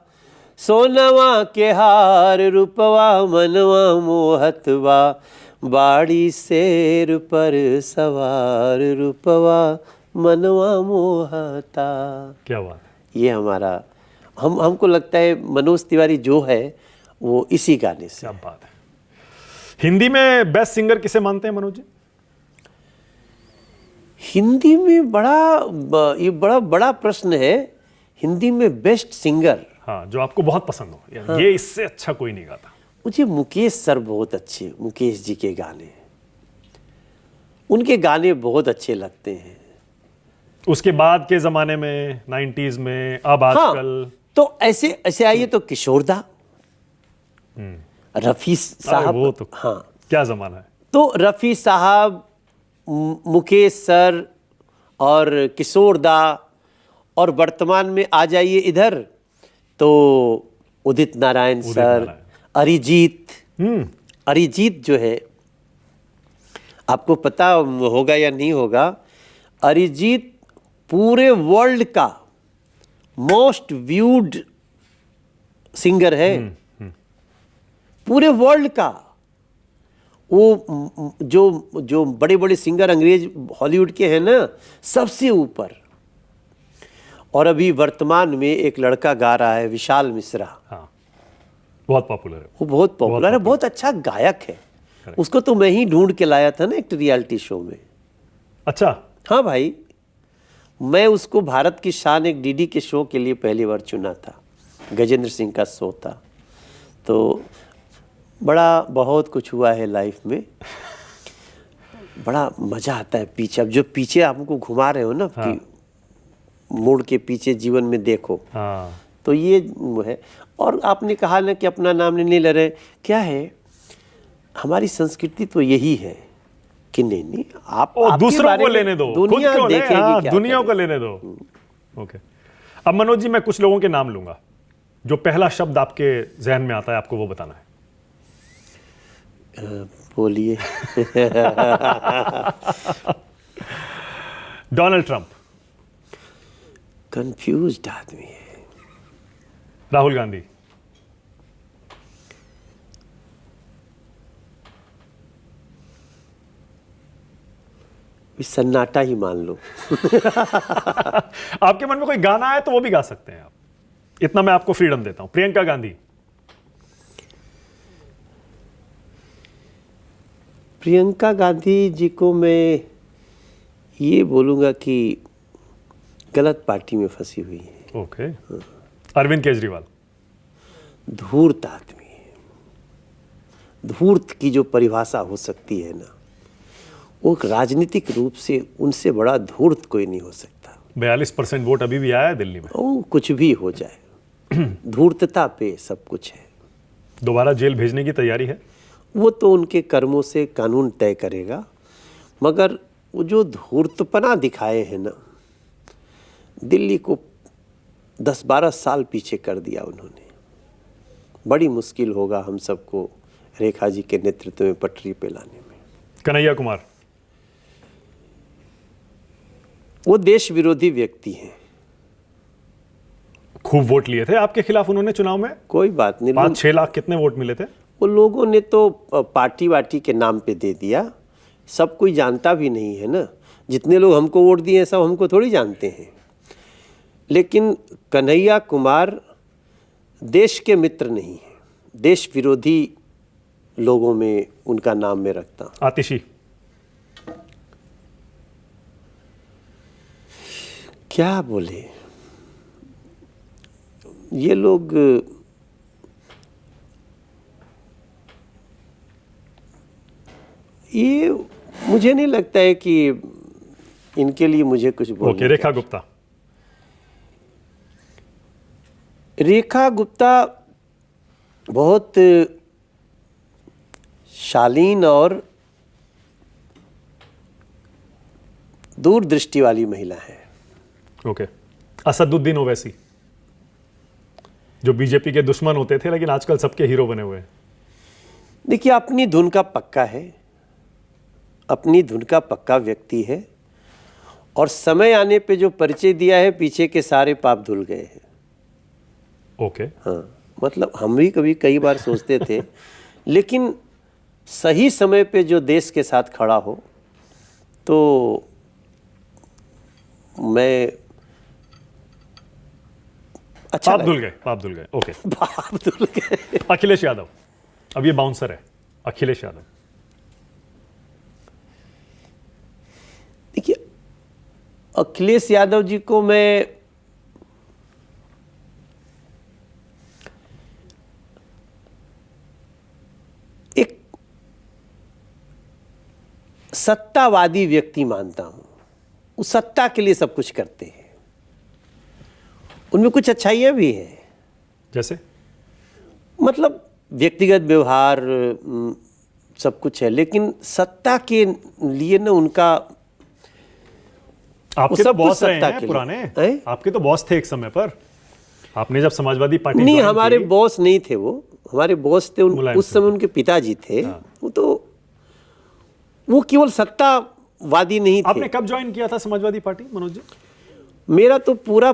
Speaker 1: सोनवा के हार, रूपवा मनवा मोहतवा, बाड़ी शेर पर सवार, रूपवा मनवा मोहता।
Speaker 2: क्या बात है।
Speaker 1: ये हमारा, हमको लगता है मनोज तिवारी जो है वो इसी गाने से।
Speaker 2: क्या बात है। हिंदी में बेस्ट सिंगर किसे मानते हैं मनोज जी?
Speaker 1: हिंदी में ये बड़ा प्रश्न है। हिंदी में बेस्ट सिंगर,
Speaker 2: हाँ, जो आपको बहुत पसंद हो, यार ये इससे अच्छा कोई नहीं गाता।
Speaker 1: मुझे मुकेश सर बहुत अच्छे, मुकेश जी के गाने, उनके गाने बहुत अच्छे लगते हैं।
Speaker 2: उसके बाद के जमाने में 90s में, अब आजकल
Speaker 1: तो ऐसे आइए तो किशोरदा, रफी साहब।
Speaker 2: वो तो
Speaker 1: हाँ,
Speaker 2: क्या जमाना है।
Speaker 1: तो रफी साहब, मुकेश सर और किशोरदा, और वर्तमान में आ जाइए इधर तो उदित नारायण सर, अरिजीत जो है, आपको पता होगा या नहीं होगा, अरिजीत पूरे वर्ल्ड का मोस्ट व्यूड सिंगर है। पूरे वर्ल्ड का। वो जो बड़े बड़े सिंगर अंग्रेज हॉलीवुड के हैं ना, सबसे ऊपर। और अभी वर्तमान में एक लड़का गा रहा है, विशाल मिश्रा।
Speaker 2: हाँ, बहुत पॉपुलर है।
Speaker 1: वो बहुत पॉपुलर है, बहुत अच्छा गायक है।
Speaker 2: करेक्ट।
Speaker 1: उसको तो मैं ही ढूंढ के लाया था ना एक रियलिटी शो में।
Speaker 2: अच्छा,
Speaker 1: हाँ भाई, मैं उसको भारत की शान एक डीडी के शो के लिए पहली बार चुना था। गजेंद्र सिंह का शो था। तो बड़ा बहुत कुछ हुआ है लाइफ में। बड़ा मजा आता है पीछे, अब जो पीछे आपको घुमा रहे हो ना कि मोड़ के पीछे जीवन में देखो,
Speaker 2: हाँ,
Speaker 1: तो ये वो है। और आपने कहा ना कि अपना नाम नहीं ले रहे, क्या है हमारी संस्कृति तो यही है कि नहीं आप आपके
Speaker 2: दूसरों
Speaker 1: बारे
Speaker 2: को
Speaker 1: में
Speaker 2: लेने दो, खुद
Speaker 1: दुनिया
Speaker 2: क्यों ले?
Speaker 1: देखेगी
Speaker 2: हाँ,
Speaker 1: क्या
Speaker 2: दुनिया
Speaker 1: करे।
Speaker 2: को लेने दो। ओके, अब मनोज जी मैं कुछ लोगों के नाम लूंगा, जो पहला शब्द आपके जहन में आता है आपको वो बताना है।
Speaker 1: बोलिए।
Speaker 2: डोनाल्ड ट्रंप,
Speaker 1: कंफ्यूज्ड आदमी है।
Speaker 2: राहुल गांधी,
Speaker 1: सन्नाटा ही मान लो।
Speaker 2: आपके मन में कोई गाना है तो वो भी गा सकते हैं आप, इतना मैं आपको फ्रीडम देता हूं। प्रियंका गांधी,
Speaker 1: प्रियंका गांधी जी को मैं ये बोलूँगा कि गलत पार्टी में फंसी हुई है।
Speaker 2: ओके। अरविंद केजरीवाल,
Speaker 1: धूर्त आदमी है। धूर्त की जो परिभाषा हो सकती है ना, वो राजनीतिक रूप से उनसे बड़ा धूर्त कोई नहीं हो सकता।
Speaker 2: 42% वोट अभी भी आया है दिल्ली में।
Speaker 1: वो कुछ भी हो जाए, धूर्तता पे सब कुछ है।
Speaker 2: दोबारा जेल भेजने की तैयारी है?
Speaker 1: वो तो उनके कर्मों से कानून तय करेगा, मगर वो जो धूर्तपना दिखाए हैं ना, दिल्ली को 10-12 साल पीछे कर दिया उन्होंने। बड़ी मुश्किल होगा हम सबको रेखा जी के नेतृत्व में पटरी पे लाने में।
Speaker 2: कन्हैया कुमार,
Speaker 1: वो देश विरोधी व्यक्ति हैं।
Speaker 2: खूब वोट लिए थे आपके खिलाफ उन्होंने चुनाव में।
Speaker 1: कोई बात नहीं,
Speaker 2: 5-6 लाख कितने वोट मिले थे?
Speaker 1: वो लोगों ने तो पार्टी वार्टी के नाम पे दे दिया। सब कोई जानता भी नहीं है ना, जितने लोग हमको वोट दिए सब हमको थोड़ी जानते हैं। लेकिन कन्हैया कुमार देश के मित्र नहीं है, देश विरोधी लोगों में उनका नाम मैं रखता हूं।
Speaker 2: आतिशी,
Speaker 1: क्या बोले ये लोग, ये मुझे नहीं लगता है कि इनके लिए मुझे कुछ बोलना।
Speaker 2: ओके। रेखा गुप्ता,
Speaker 1: रेखा गुप्ता बहुत शालीन और दूरदृष्टि वाली महिला है।
Speaker 2: ओके। असदुद्दीन ओवैसी, जो बीजेपी के दुश्मन होते थे लेकिन आजकल सबके हीरो बने हुए हैं।
Speaker 1: देखिए, अपनी धुन का पक्का है, अपनी धुन का पक्का व्यक्ति है, और समय आने पे जो परिचय दिया है, पीछे के सारे पाप धुल गए हैं।
Speaker 2: ओके।
Speaker 1: हाँ, मतलब हम भी कभी कई बार सोचते थे, लेकिन सही समय पे जो देश के साथ खड़ा हो, तो मैं अच्छा
Speaker 2: पाप धुल गए, पाप धुल गए। ओके।
Speaker 1: पाप धुल गए।
Speaker 2: अखिलेश यादव, अब ये बाउंसर है अखिलेश यादव।
Speaker 1: देखिए, अखिलेश यादव जी को मैं एक सत्तावादी व्यक्ति मानता हूं। वो सत्ता के लिए सब कुछ करते हैं, उनमें कुछ अच्छाइयां भी हैं।
Speaker 2: जैसे
Speaker 1: मतलब व्यक्तिगत व्यवहार सब कुछ है, लेकिन सत्ता के लिए ना उनका
Speaker 2: आपके तो
Speaker 1: सब कुछ
Speaker 2: बॉस रहे
Speaker 1: सत्ता
Speaker 2: हैं
Speaker 1: के लिए।
Speaker 2: पुराने,
Speaker 1: हैं?
Speaker 2: आपके तो बॉस थे एक समय पर। आपने जब समाजवादी पार्टी
Speaker 1: नहीं,
Speaker 2: ज्वाइन
Speaker 1: हमारे
Speaker 2: की-
Speaker 1: बॉस नहीं थे वो, हमारे बॉस थे
Speaker 2: मुलायम
Speaker 1: उस समय उनके पिताजी थे। वो तो वो केवल सत्तावादी नहीं थे।
Speaker 2: आपने कब ज्वाइन किया था समाजवादी पार्टी मनोज जी?
Speaker 1: मेरा तो पूरा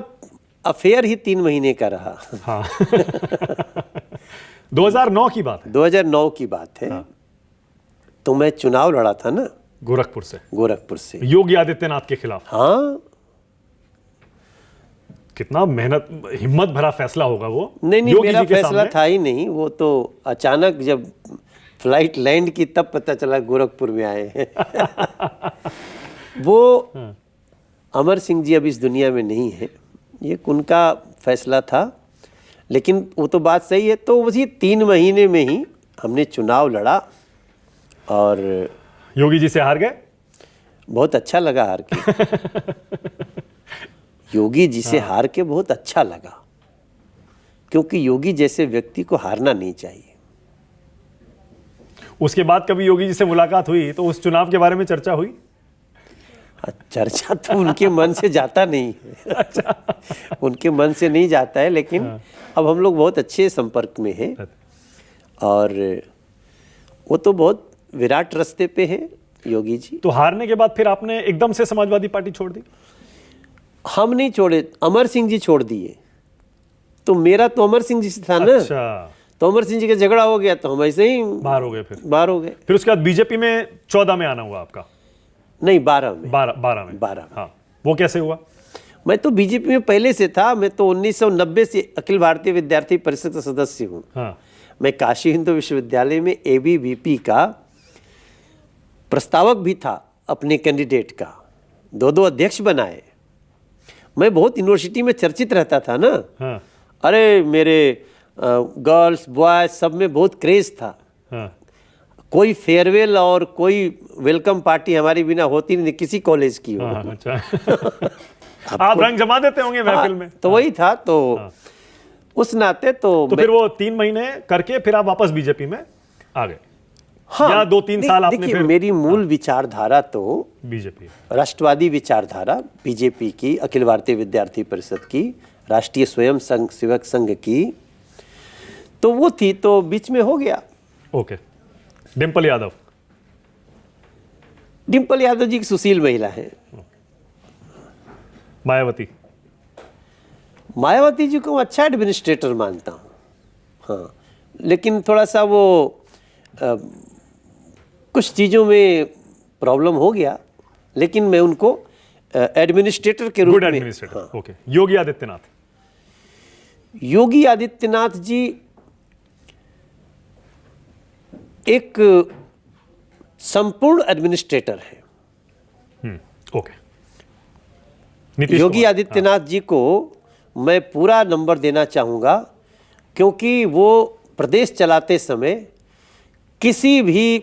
Speaker 1: अफेयर ही 3 महीने का रहा।
Speaker 2: हाँ। 2009 की बात है।
Speaker 1: 2009 की बात है। तो मैं चुनाव लड़ा था ना
Speaker 2: गोरखपुर से,
Speaker 1: गोरखपुर से।
Speaker 2: योगी आदित्यनाथ के खिलाफ।
Speaker 1: हाँ,
Speaker 2: कितना मेहनत हिम्मत भरा फैसला होगा वो।
Speaker 1: नहीं,
Speaker 2: योगी
Speaker 1: मेरा
Speaker 2: जी के
Speaker 1: फैसला
Speaker 2: सामने।
Speaker 1: था ही नहीं, वो तो अचानक जब फ्लाइट लैंड की तब पता चला गोरखपुर में आए हैं। वो अमर सिंह जी अब इस दुनिया में नहीं है, ये उनका फैसला था, लेकिन वो तो बात सही है। तो उसी 3 महीने में ही हमने चुनाव लड़ा और
Speaker 2: योगी जी से हार गए।
Speaker 1: बहुत अच्छा लगा हार के। योगी जी से हार के बहुत अच्छा लगा, क्योंकि योगी जैसे व्यक्ति को हारना नहीं चाहिए।
Speaker 2: उसके बाद कभी योगी जी से मुलाकात हुई तो उस चुनाव के बारे में चर्चा हुई?
Speaker 1: चर्चा तो उनके मन से जाता नहीं है। अच्छा। उनके मन से नहीं जाता है, लेकिन अब हम लोग बहुत अच्छे संपर्क में हैं और वो तो बहुत विराट रास्ते पे हैं योगी जी।
Speaker 2: तो हारने के बाद फिर आपने एकदम से समाजवादी पार्टी छोड़ दी?
Speaker 1: हम नहीं छोड़े, अमर सिंह जी छोड़ दिए। तो मेरा तो अमर सिंह जी से था ना।
Speaker 2: अच्छा।
Speaker 1: तो अमर सिंह जी का झगड़ा हो गया तो हम ऐसे ही
Speaker 2: बाहर हो गए।
Speaker 1: बाहर हो गए।
Speaker 2: फिर उसके बाद बीजेपी में 14 में आना हुआ आपका?
Speaker 1: नहीं, 12 में।
Speaker 2: 12 में।
Speaker 1: 12 में।
Speaker 2: हाँ, वो कैसे हुआ?
Speaker 1: मैं तो बीजेपी में पहले से था। मैं तो 1990 से अखिल भारतीय विद्यार्थी परिषद का सदस्य हूँ।
Speaker 2: हाँ।
Speaker 1: मैं काशी हिंदू विश्वविद्यालय में एबीवीपी का प्रस्तावक भी था अपने कैंडिडेट का। 2 अध्यक्ष बनाए। मैं बहुत यूनिवर्सिटी में चर्चित रहता था ना।
Speaker 2: हाँ।
Speaker 1: अरे मेरे गर्ल्स बॉयज सब में बहुत क्रेज था।
Speaker 2: हाँ।
Speaker 1: कोई फेयरवेल और कोई वेलकम पार्टी हमारी बिना होती नहीं, किसी कॉलेज की हो।
Speaker 2: हाँ, अच्छा। आप रंग जमा देते होंगे महफिल में।
Speaker 1: तो वही था। तो उस नाते तो
Speaker 2: फिर वो 3 महीने करके फिर आप वापस बीजेपी में आ गए?
Speaker 1: हाँ,
Speaker 2: या 2-3 साल आपने
Speaker 1: देखिए,
Speaker 2: फिर
Speaker 1: मेरी मूल विचारधारा तो
Speaker 2: बीजेपी,
Speaker 1: राष्ट्रवादी विचारधारा बीजेपी की, अखिल भारतीय विद्यार्थी परिषद की, राष्ट्रीय स्वयं सेवक संघ की, तो वो थी। तो बीच में हो गया।
Speaker 2: ओके। डिंपल यादव?
Speaker 1: डिंपल यादव जी की सुशील महिला है।
Speaker 2: मायावती?
Speaker 1: मायावती जी को अच्छा एडमिनिस्ट्रेटर मानता हूँ। हाँ, लेकिन थोड़ा सा वो कुछ चीज़ों में प्रॉब्लम हो गया, लेकिन मैं उनको एडमिनिस्ट्रेटर के रूप
Speaker 2: गुड
Speaker 1: में।
Speaker 2: एडमिनिस्ट्रेटर।
Speaker 1: हाँ।
Speaker 2: ओके। योगी आदित्यनाथ?
Speaker 1: योगी आदित्यनाथ जी एक संपूर्ण एडमिनिस्ट्रेटर है।
Speaker 2: ओके। नीतीश
Speaker 1: योगी
Speaker 2: कुमार?
Speaker 1: आदित्यनाथ जी को मैं पूरा नंबर देना चाहूँगा, क्योंकि वो प्रदेश चलाते समय किसी भी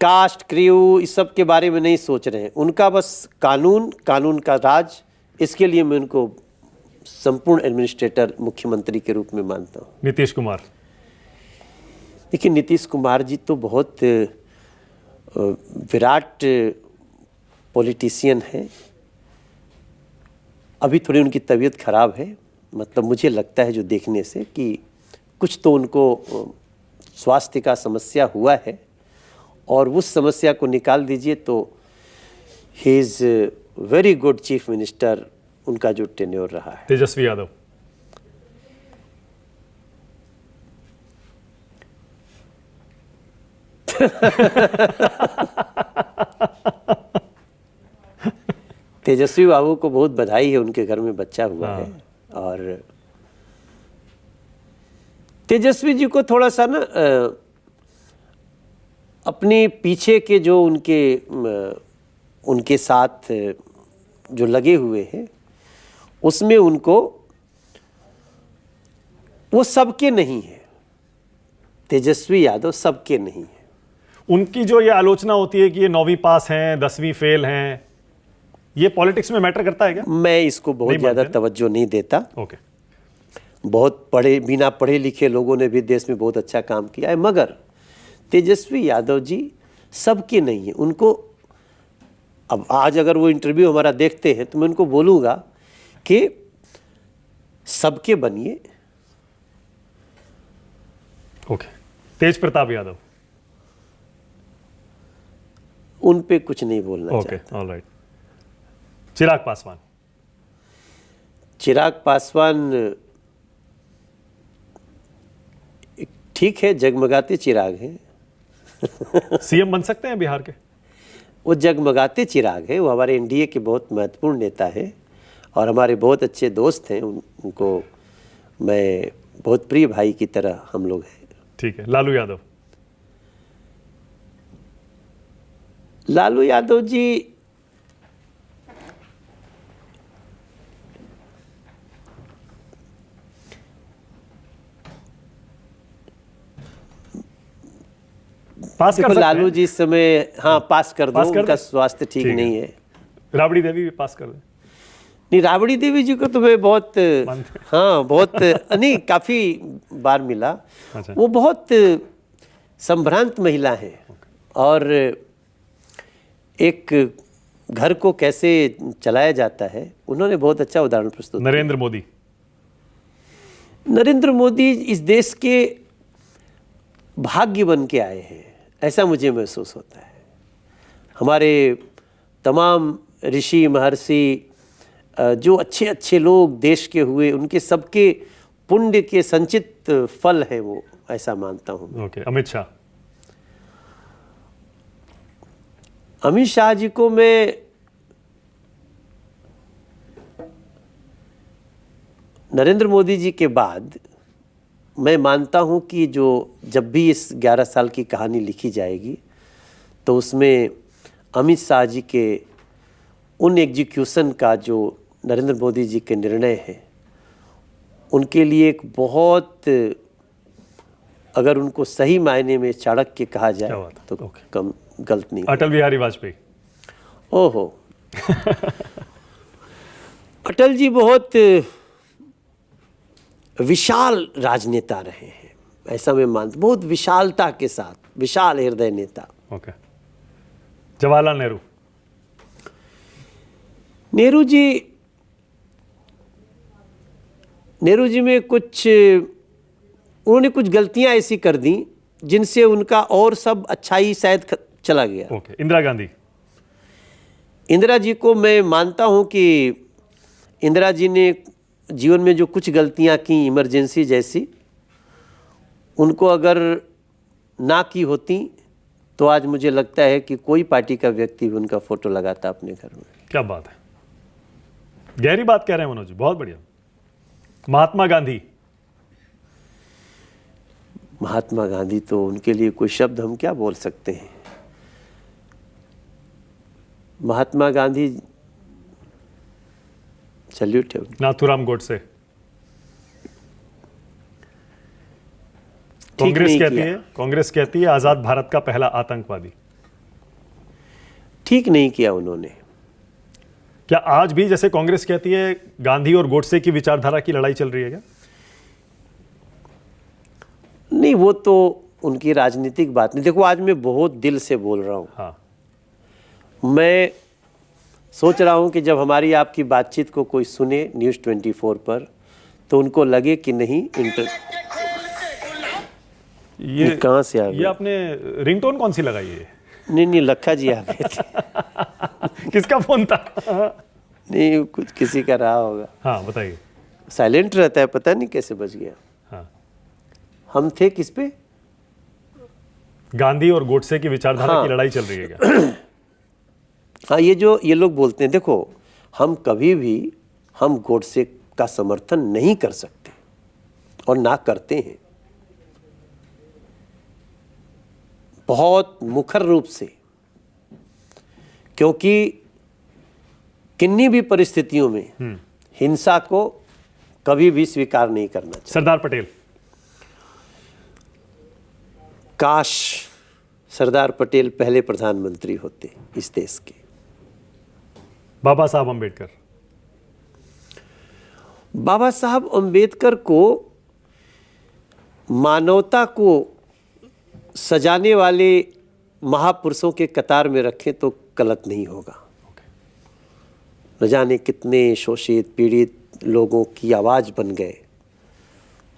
Speaker 1: कास्ट क्रियू इस सब के बारे में नहीं सोच रहे हैं। उनका बस कानून का राज, इसके लिए मैं उनको संपूर्ण एडमिनिस्ट्रेटर मुख्यमंत्री के रूप में मानता हूँ।
Speaker 2: नीतीश कुमार?
Speaker 1: देखिए, नीतीश कुमार जी तो बहुत विराट पॉलिटिशियन हैं। अभी थोड़ी उनकी तबीयत खराब है, मतलब मुझे लगता है जो देखने से कि कुछ तो उनको स्वास्थ्य का समस्या हुआ है, और उस समस्या को निकाल दीजिए तो he is very good chief minister, उनका जो टेन्योर रहा है।
Speaker 2: तेजस्वी यादव?
Speaker 1: तेजस्वी बाबू को बहुत बधाई है, उनके घर में बच्चा हुआ है। और तेजस्वी जी को थोड़ा सा ना अपने पीछे के जो उनके साथ जो लगे हुए हैं, उसमें उनको, वो सबके नहीं है। तेजस्वी यादव सबके नहीं है।
Speaker 2: उनकी जो ये आलोचना होती है कि ये 9वीं पास हैं, 10वीं फेल हैं, ये पॉलिटिक्स में मैटर करता है क्या?
Speaker 1: मैं इसको बहुत ज़्यादा तवज्जो नहीं देता।
Speaker 2: ओके।
Speaker 1: बहुत बिना पढ़े लिखे लोगों ने भी देश में बहुत अच्छा काम किया है, मगर तेजस्वी यादव जी सबके नहीं है। उनको अब आज अगर वो इंटरव्यू हमारा देखते हैं तो मैं उनको बोलूँगा कि सबके बनिए।
Speaker 2: ओके। तेज प्रताप यादव?
Speaker 1: उन पे कुछ नहीं बोलना
Speaker 2: ओके,
Speaker 1: चाहता।
Speaker 2: ऑलराइट। चिराग पासवान?
Speaker 1: चिराग पासवान ठीक है, जगमगाते चिराग हैं।
Speaker 2: सीएम बन सकते हैं बिहार के?
Speaker 1: वो जगमगाते चिराग है। वो हमारे एनडीए के बहुत महत्वपूर्ण नेता हैं और हमारे बहुत अच्छे दोस्त हैं। उनको मैं बहुत प्रिय भाई की तरह हम लोग हैं।
Speaker 2: ठीक है, लालू यादव।
Speaker 1: लालू यादव जी
Speaker 2: पास कर
Speaker 1: देखो,
Speaker 2: सकते
Speaker 1: लालू
Speaker 2: हैं।
Speaker 1: जी इस समय, हाँ पास कर दो,
Speaker 2: पास कर
Speaker 1: उनका
Speaker 2: दो?
Speaker 1: स्वास्थ्य ठीक नहीं है।
Speaker 2: राबड़ी देवी भी पास कर दें।
Speaker 1: नहीं, राबड़ी देवी जी को तो मैं बहुत,
Speaker 2: मानते हैं?
Speaker 1: हाँ बहुत नहीं, काफी बार मिला।
Speaker 2: अच्छा।
Speaker 1: वो बहुत संभ्रांत महिला है और एक घर को कैसे चलाया जाता है, उन्होंने बहुत अच्छा उदाहरण प्रस्तुत किया।
Speaker 2: नरेंद्र मोदी।
Speaker 1: नरेंद्र मोदी इस देश के भाग्य बन के आए हैं, ऐसा मुझे महसूस होता है। हमारे तमाम ऋषि महर्षि, जो अच्छे अच्छे लोग देश के हुए, उनके सबके पुण्य के संचित फल है वो, ऐसा मानता हूँ।
Speaker 2: ओके, अमित शाह।
Speaker 1: अमित शाह जी को मैं नरेंद्र मोदी जी के बाद मैं मानता हूं कि जो जब भी इस 11 साल की कहानी लिखी जाएगी तो उसमें अमित शाह जी के उन एग्जीक्यूशन का जो नरेंद्र मोदी जी के निर्णय हैं, उनके लिए एक बहुत, अगर उनको सही मायने में चाणक्य कहा
Speaker 2: क्या
Speaker 1: जाए
Speaker 2: बात है?
Speaker 1: तो
Speaker 2: ओके।
Speaker 1: कम गलत नहीं।
Speaker 2: अटल बिहारी वाजपेयी।
Speaker 1: ओहो अटल जी बहुत विशाल राजनेता रहे हैं, ऐसा मैं मानता, बहुत विशालता के साथ, विशाल हृदय नेता।
Speaker 2: ओके। जवाहरलाल नेहरू।
Speaker 1: नेहरू जी में कुछ, उन्होंने कुछ गलतियां ऐसी कर दी जिनसे उनका और सब अच्छाई शायद चला गया।
Speaker 2: ओके। इंदिरा गांधी।
Speaker 1: इंदिरा जी को मैं मानता हूं कि इंदिरा जी ने जीवन में जो कुछ गलतियां की, इमरजेंसी जैसी, उनको अगर ना की होती तो आज मुझे लगता है कि कोई पार्टी का व्यक्ति भी उनका फोटो लगाता अपने घर में।
Speaker 2: क्या बात है, गहरी बात कह रहे हैं मनोज जी, बहुत बढ़िया। महात्मा गांधी।
Speaker 1: महात्मा गांधी तो, उनके लिए कोई शब्द हम क्या बोल सकते हैं। महात्मा गांधी, सल्यूट है।
Speaker 2: नाथूराम गोडसे।
Speaker 1: ठीक नहीं
Speaker 2: कांग्रेस कहती है आजाद भारत का पहला आतंकवादी।
Speaker 1: ठीक नहीं किया उन्होंने।
Speaker 2: क्या आज भी जैसे कांग्रेस कहती है गांधी और गोडसे की विचारधारा की लड़ाई चल रही है क्या?
Speaker 1: नहीं, वो तो उनकी राजनीतिक बात नहीं। देखो, आज मैं बहुत दिल से बोल रहा हूँ।
Speaker 2: हाँ।
Speaker 1: मैं सोच रहा हूँ कि जब हमारी आपकी बातचीत को कोई सुने न्यूज़ 24 पर, तो उनको लगे कि नहीं, ये कहाँ से आ
Speaker 2: ये
Speaker 1: गया?
Speaker 2: आपने रिंगटोन कौन सी लगाई है?
Speaker 1: नहीं, लखा जी आ गए थे।
Speaker 2: किसका फोन था?
Speaker 1: नहीं, कुछ किसी का रहा होगा।
Speaker 2: हाँ बताइए।
Speaker 1: साइलेंट रहता है, पता नहीं कैसे बज गया।
Speaker 2: हाँ।
Speaker 1: हम थे किस पे?
Speaker 2: गांधी और गोडसे की विचारधारा की लड़ाई चल रही है क्या?
Speaker 1: हाँ, ये लोग बोलते हैं, देखो हम कभी भी हम गोडसे का समर्थन नहीं कर सकते और ना करते हैं, बहुत मुखर रूप से, क्योंकि किन्हीं भी परिस्थितियों में हिंसा को कभी भी स्वीकार नहीं करना चाहिए।
Speaker 2: सरदार पटेल।
Speaker 1: काश सरदार पटेल पहले प्रधानमंत्री होते इस देश के।
Speaker 2: बाबा साहब अंबेडकर।
Speaker 1: बाबा साहब अंबेडकर को मानवता को सजाने वाले महापुरुषों के कतार में रखें तो गलत नहीं होगा। न जाने कितने शोषित पीड़ित लोगों की आवाज़ बन गए,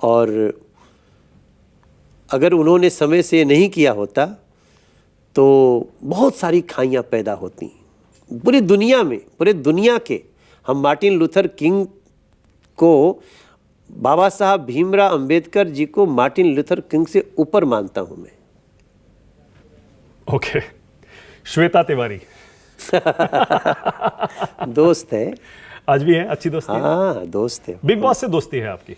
Speaker 1: और अगर उन्होंने समय से नहीं किया होता तो बहुत सारी खाइयाँ पैदा होती। पूरी दुनिया में, पूरे दुनिया के, हम मार्टिन लूथर किंग को, बाबा साहब भीमराव अंबेडकर जी को मार्टिन लूथर किंग से ऊपर मानता हूं मैं।
Speaker 2: ओके। श्वेता तिवारी।
Speaker 1: दोस्त है।
Speaker 2: आज भी है? अच्छी दोस्ती है?
Speaker 1: हाँ, दोस्त है।
Speaker 2: बिग बॉस से दोस्ती है आपकी? या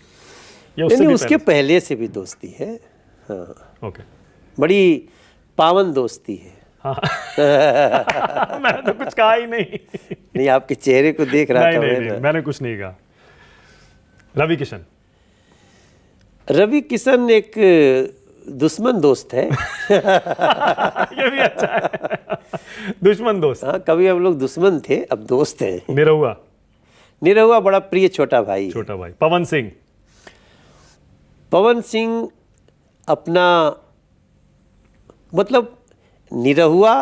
Speaker 1: नहीं,
Speaker 2: उससे भी
Speaker 1: उसके पहले से भी दोस्ती है।
Speaker 2: ओके।
Speaker 1: बड़ी पावन दोस्ती है।
Speaker 2: हाँ मैंने तो कुछ कहा ही नहीं।
Speaker 1: नहीं, आपके चेहरे को देख रहा
Speaker 2: नहीं
Speaker 1: था
Speaker 2: नहीं
Speaker 1: मैं।
Speaker 2: नहीं, मैंने कुछ नहीं कहा। रवि
Speaker 1: किशन एक दुश्मन दोस्त है।
Speaker 2: ये भी अच्छा है। दुश्मन दोस्त।
Speaker 1: हाँ, कभी हम लोग दुश्मन थे, अब दोस्त हैं।
Speaker 2: निरहुआ
Speaker 1: बड़ा प्रिय छोटा भाई।
Speaker 2: छोटा भाई।
Speaker 1: पवन सिंह अपना मतलब निरहुआ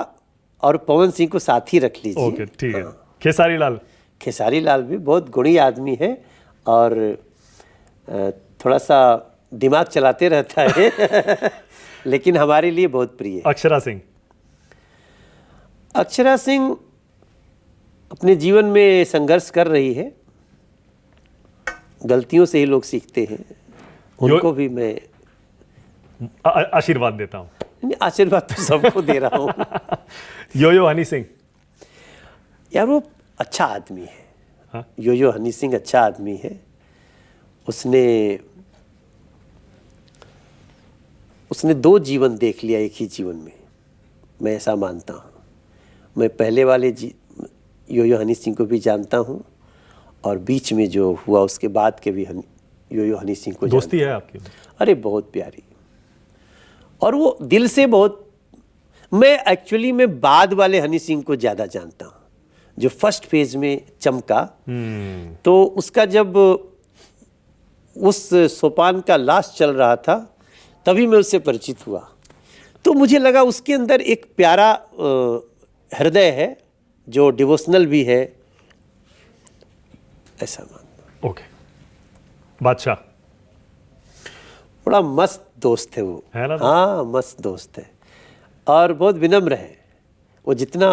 Speaker 1: और पवन सिंह को साथ ही रख लीजिए।
Speaker 2: ओके, ठीक है।
Speaker 1: खेसारी लाल भी बहुत गुणी आदमी है और थोड़ा सा दिमाग चलाते रहता है लेकिन हमारे लिए बहुत प्रिय है। अक्षरा सिंह अपने जीवन में संघर्ष कर रही है। गलतियों से ही लोग सीखते हैं। उनको भी मैं
Speaker 2: आशीर्वाद देता हूँ।
Speaker 1: आशीर्वाद तो सबको दे रहा हूँ।
Speaker 2: यो हनी सिंह
Speaker 1: यार, वो अच्छा आदमी है।
Speaker 2: हाँ?
Speaker 1: यो हनी सिंह अच्छा आदमी है। उसने 2 जीवन देख लिया एक ही जीवन में, मैं ऐसा मानता हूँ। मैं पहले वाले यो हनी सिंह को भी जानता हूँ और बीच में जो हुआ उसके बाद के भी यो हनी सिंह को
Speaker 2: दोस्ती है आपकी?
Speaker 1: अरे बहुत प्यारी, और वो दिल से बहुत। मैं बाद वाले हनी सिंह को ज़्यादा जानता हूँ, जो फर्स्ट फेज में चमका। तो उसका जब उस सोपान का लास्ट चल रहा था तभी मैं उससे परिचित हुआ, तो मुझे लगा उसके अंदर एक प्यारा हृदय है जो डिवोशनल भी है, ऐसा मानता।
Speaker 2: ओके। बादशाह
Speaker 1: बड़ा मस्त दोस्त है वो,
Speaker 2: है ना?
Speaker 1: हाँ, मस्त दोस्त है और बहुत विनम्र है। वो जितना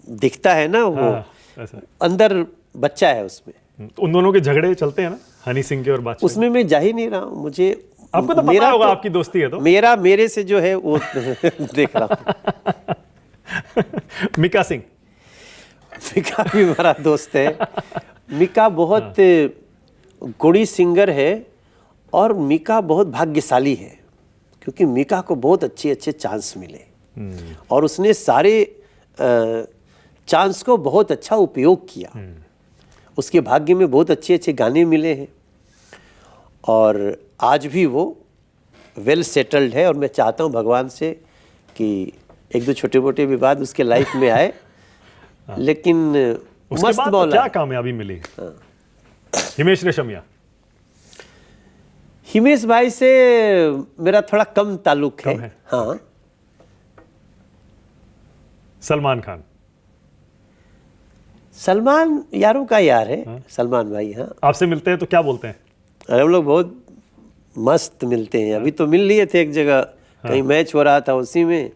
Speaker 1: दिखता है ना, वो
Speaker 2: ऐसा
Speaker 1: अंदर बच्चा है उसमें।
Speaker 2: उन दोनों के झगड़े चलते हैं ना, हनी सिंह के और बादशाह?
Speaker 1: उसमें मैं जा ही नहीं रहा हूँ। मुझे
Speaker 2: आपको तो पता होगा, आपकी दोस्ती है तो।
Speaker 1: मेरे से जो है वो देख रहा हूँ।
Speaker 2: मिका सिंह
Speaker 1: भी हमारा दोस्त है। मिका बहुत गुणी सिंगर है और मिका बहुत भाग्यशाली है, क्योंकि मिका को बहुत अच्छे अच्छे चांस मिले और उसने सारे चांस को बहुत अच्छा उपयोग किया। उसके भाग्य में बहुत अच्छे अच्छे गाने मिले हैं और आज भी वो वेल सेटल्ड है। और मैं चाहता हूँ भगवान से कि 1-2 छोटे मोटे विवाद उसके लाइफ में आए, लेकिन मस्त
Speaker 2: तो क्या कामयाबी मिली?
Speaker 1: हिमेश भाई से मेरा थोड़ा कम ताल्लुक है। हाँ। सलमान यारों का यार है। हाँ? सलमान भाई, हाँ।
Speaker 2: आपसे मिलते हैं तो क्या बोलते हैं?
Speaker 1: अरे हम लोग बहुत मस्त मिलते हैं। अभी तो मिल लिए थे एक जगह, कहीं मैच हो रहा था उसी में,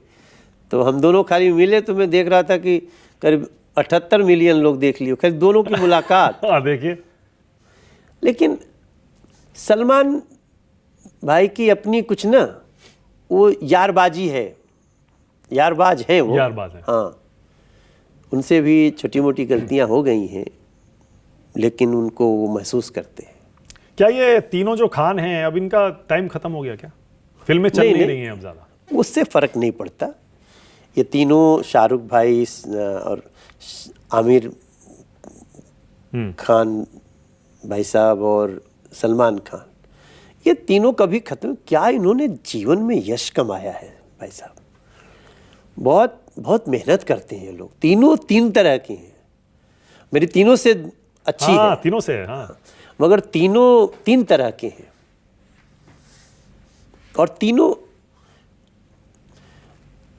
Speaker 1: तो हम दोनों खाली मिले तो मैं देख रहा था कि करीब 78 मिलियन लोग देख लिए खैर दोनों की मुलाकात।
Speaker 2: देखिए,
Speaker 1: लेकिन सलमान भाई की अपनी कुछ ना, वो यारबाजी है, यारबाज है वो।
Speaker 2: यारबाज है।
Speaker 1: हाँ, उनसे भी छोटी मोटी गलतियां हो गई हैं, लेकिन उनको वो महसूस करते हैं।
Speaker 2: क्या ये तीनों जो खान हैं, अब इनका टाइम खत्म हो गया क्या? फिल्में चल नहीं रही हैं अब ज़्यादा?
Speaker 1: उससे फर्क नहीं पड़ता। ये तीनों, शाहरुख भाई और आमिर खान भाई साहब और सलमान खान, ये तीनों कभी खत्म? क्या इन्होंने जीवन में यश कमाया है भाई साहब। बहुत बहुत मेहनत करते हैं ये लोग। तीनों 3 तरह के हैं। मेरी तीनों से अच्छी है।
Speaker 2: तीनों से है, हाँ।
Speaker 1: मगर तीनों 3 तरह के हैं और तीनों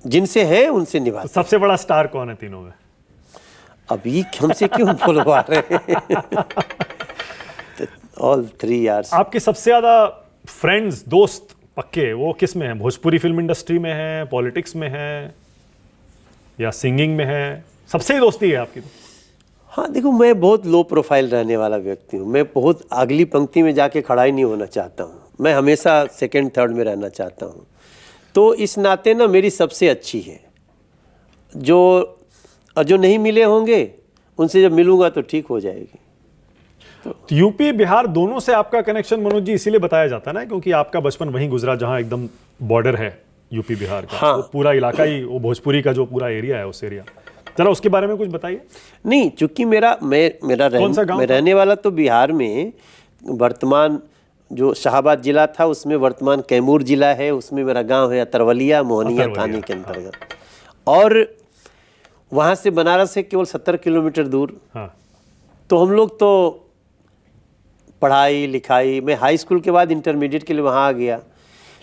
Speaker 1: जिनसे हैं उनसे निभाते।
Speaker 2: तो सबसे बड़ा स्टार कौन है तीनों में?
Speaker 1: अभी हमसे क्यों बोलवा रहे हैं? All 3 years.
Speaker 2: आपके सबसे ज्यादा फ्रेंड्स, दोस्त पक्के, वो किस में हैं? भोजपुरी फिल्म इंडस्ट्री में है, पॉलिटिक्स में है, या सिंगिंग में है? सबसे ही दोस्ती है आपकी तो?
Speaker 1: हाँ, देखो, मैं बहुत लो प्रोफाइल रहने वाला व्यक्ति हूँ। मैं बहुत अगली पंक्ति में जाके खड़ा ही नहीं होना चाहता हूँ। मैं हमेशा 2nd 3rd में रहना चाहता हूँ। तो इस नाते ना मेरी सबसे अच्छी है। जो नहीं मिले होंगे उनसे जब मिलूंगा तो ठीक हो जाएगी।
Speaker 2: तो यूपी बिहार दोनों से आपका कनेक्शन मनोज जी इसीलिए बताया जाता है ना, क्योंकि आपका बचपन वहीं गुजरा जहां एकदम बॉर्डर है यूपी बिहार का।
Speaker 1: हाँ।
Speaker 2: वो पूरा इलाका ही, वो भोजपुरी का जो पूरा एरिया है, उस एरिया, जरा उसके बारे में कुछ बताइए।
Speaker 1: नहीं, चूंकि
Speaker 2: कौन सा गांव
Speaker 1: मैं
Speaker 2: था?
Speaker 1: रहने वाला तो बिहार में, वर्तमान जो शाहाबाद जिला था उसमें वर्तमान कैमूर जिला है, उसमें मेरा गांव है अतरवलिया, मोहनिया थाने के अंतर्गत। और वहाँ से बनारस है केवल 70 किलोमीटर दूर।
Speaker 2: हाँ।
Speaker 1: तो हम लोग तो पढ़ाई लिखाई, मैं हाई स्कूल के बाद इंटरमीडिएट के लिए वहाँ आ गया,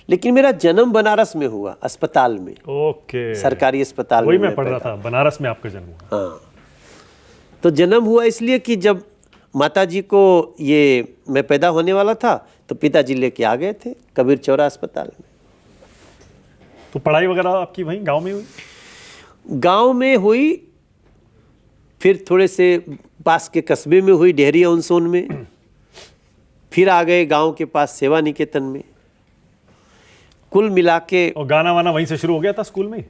Speaker 1: लेकिन मेरा जन्म बनारस में हुआ, अस्पताल में,
Speaker 2: ओके,
Speaker 1: सरकारी अस्पताल में।
Speaker 2: वही मैं पढ़ रहा था, बनारस में आपका जन्म हुआ।
Speaker 1: हाँ, तो जन्म हुआ इसलिए कि जब माता जी को मैं पैदा होने वाला था तो पिताजी लेके आ गए थे कबीर चौरा अस्पताल में।
Speaker 2: तो पढ़ाई वगैरह आपकी वहीं गांव में हुई?
Speaker 1: गांव में हुई, फिर थोड़े से पास के कस्बे में हुई, डेहरी ऑन सोन में, फिर आ गए गांव के पास सेवा निकेतन में। कुल मिला के।
Speaker 2: और गाना वाना वहीं से शुरू हो गया था स्कूल में?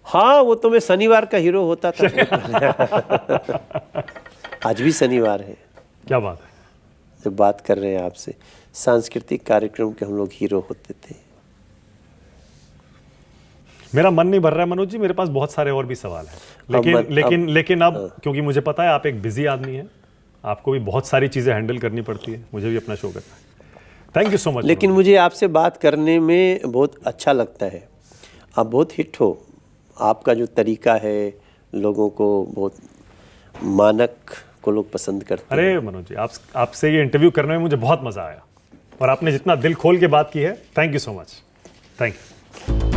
Speaker 1: हाँ, वो तो मैं शनिवार का हीरो होता था। आज भी शनिवार है।
Speaker 2: क्या बात है।
Speaker 1: जब बात कर रहे हैं आपसे, सांस्कृतिक कार्यक्रम के हम लोग हीरो होते थे।
Speaker 2: मेरा मन नहीं भर रहा है मनोज जी, मेरे पास बहुत सारे और भी सवाल हैं, लेकिन अब क्योंकि मुझे पता है आप एक बिजी आदमी हैं, आपको भी बहुत सारी चीजें हैंडल करनी पड़ती है, मुझे भी अपना शो करना है। Thank you so much.
Speaker 1: लेकिन मुझे आपसे बात करने में बहुत अच्छा लगता है, आप बहुत हिट हो, आपका जो तरीका है लोगों को बहुत मानक को लोग पसंद करते हैं।
Speaker 2: अरे मनोज जी, आपसे ये इंटरव्यू करने में मुझे बहुत मजा आया, और आपने जितना दिल खोल के बात की है, thank you so much. Thank you.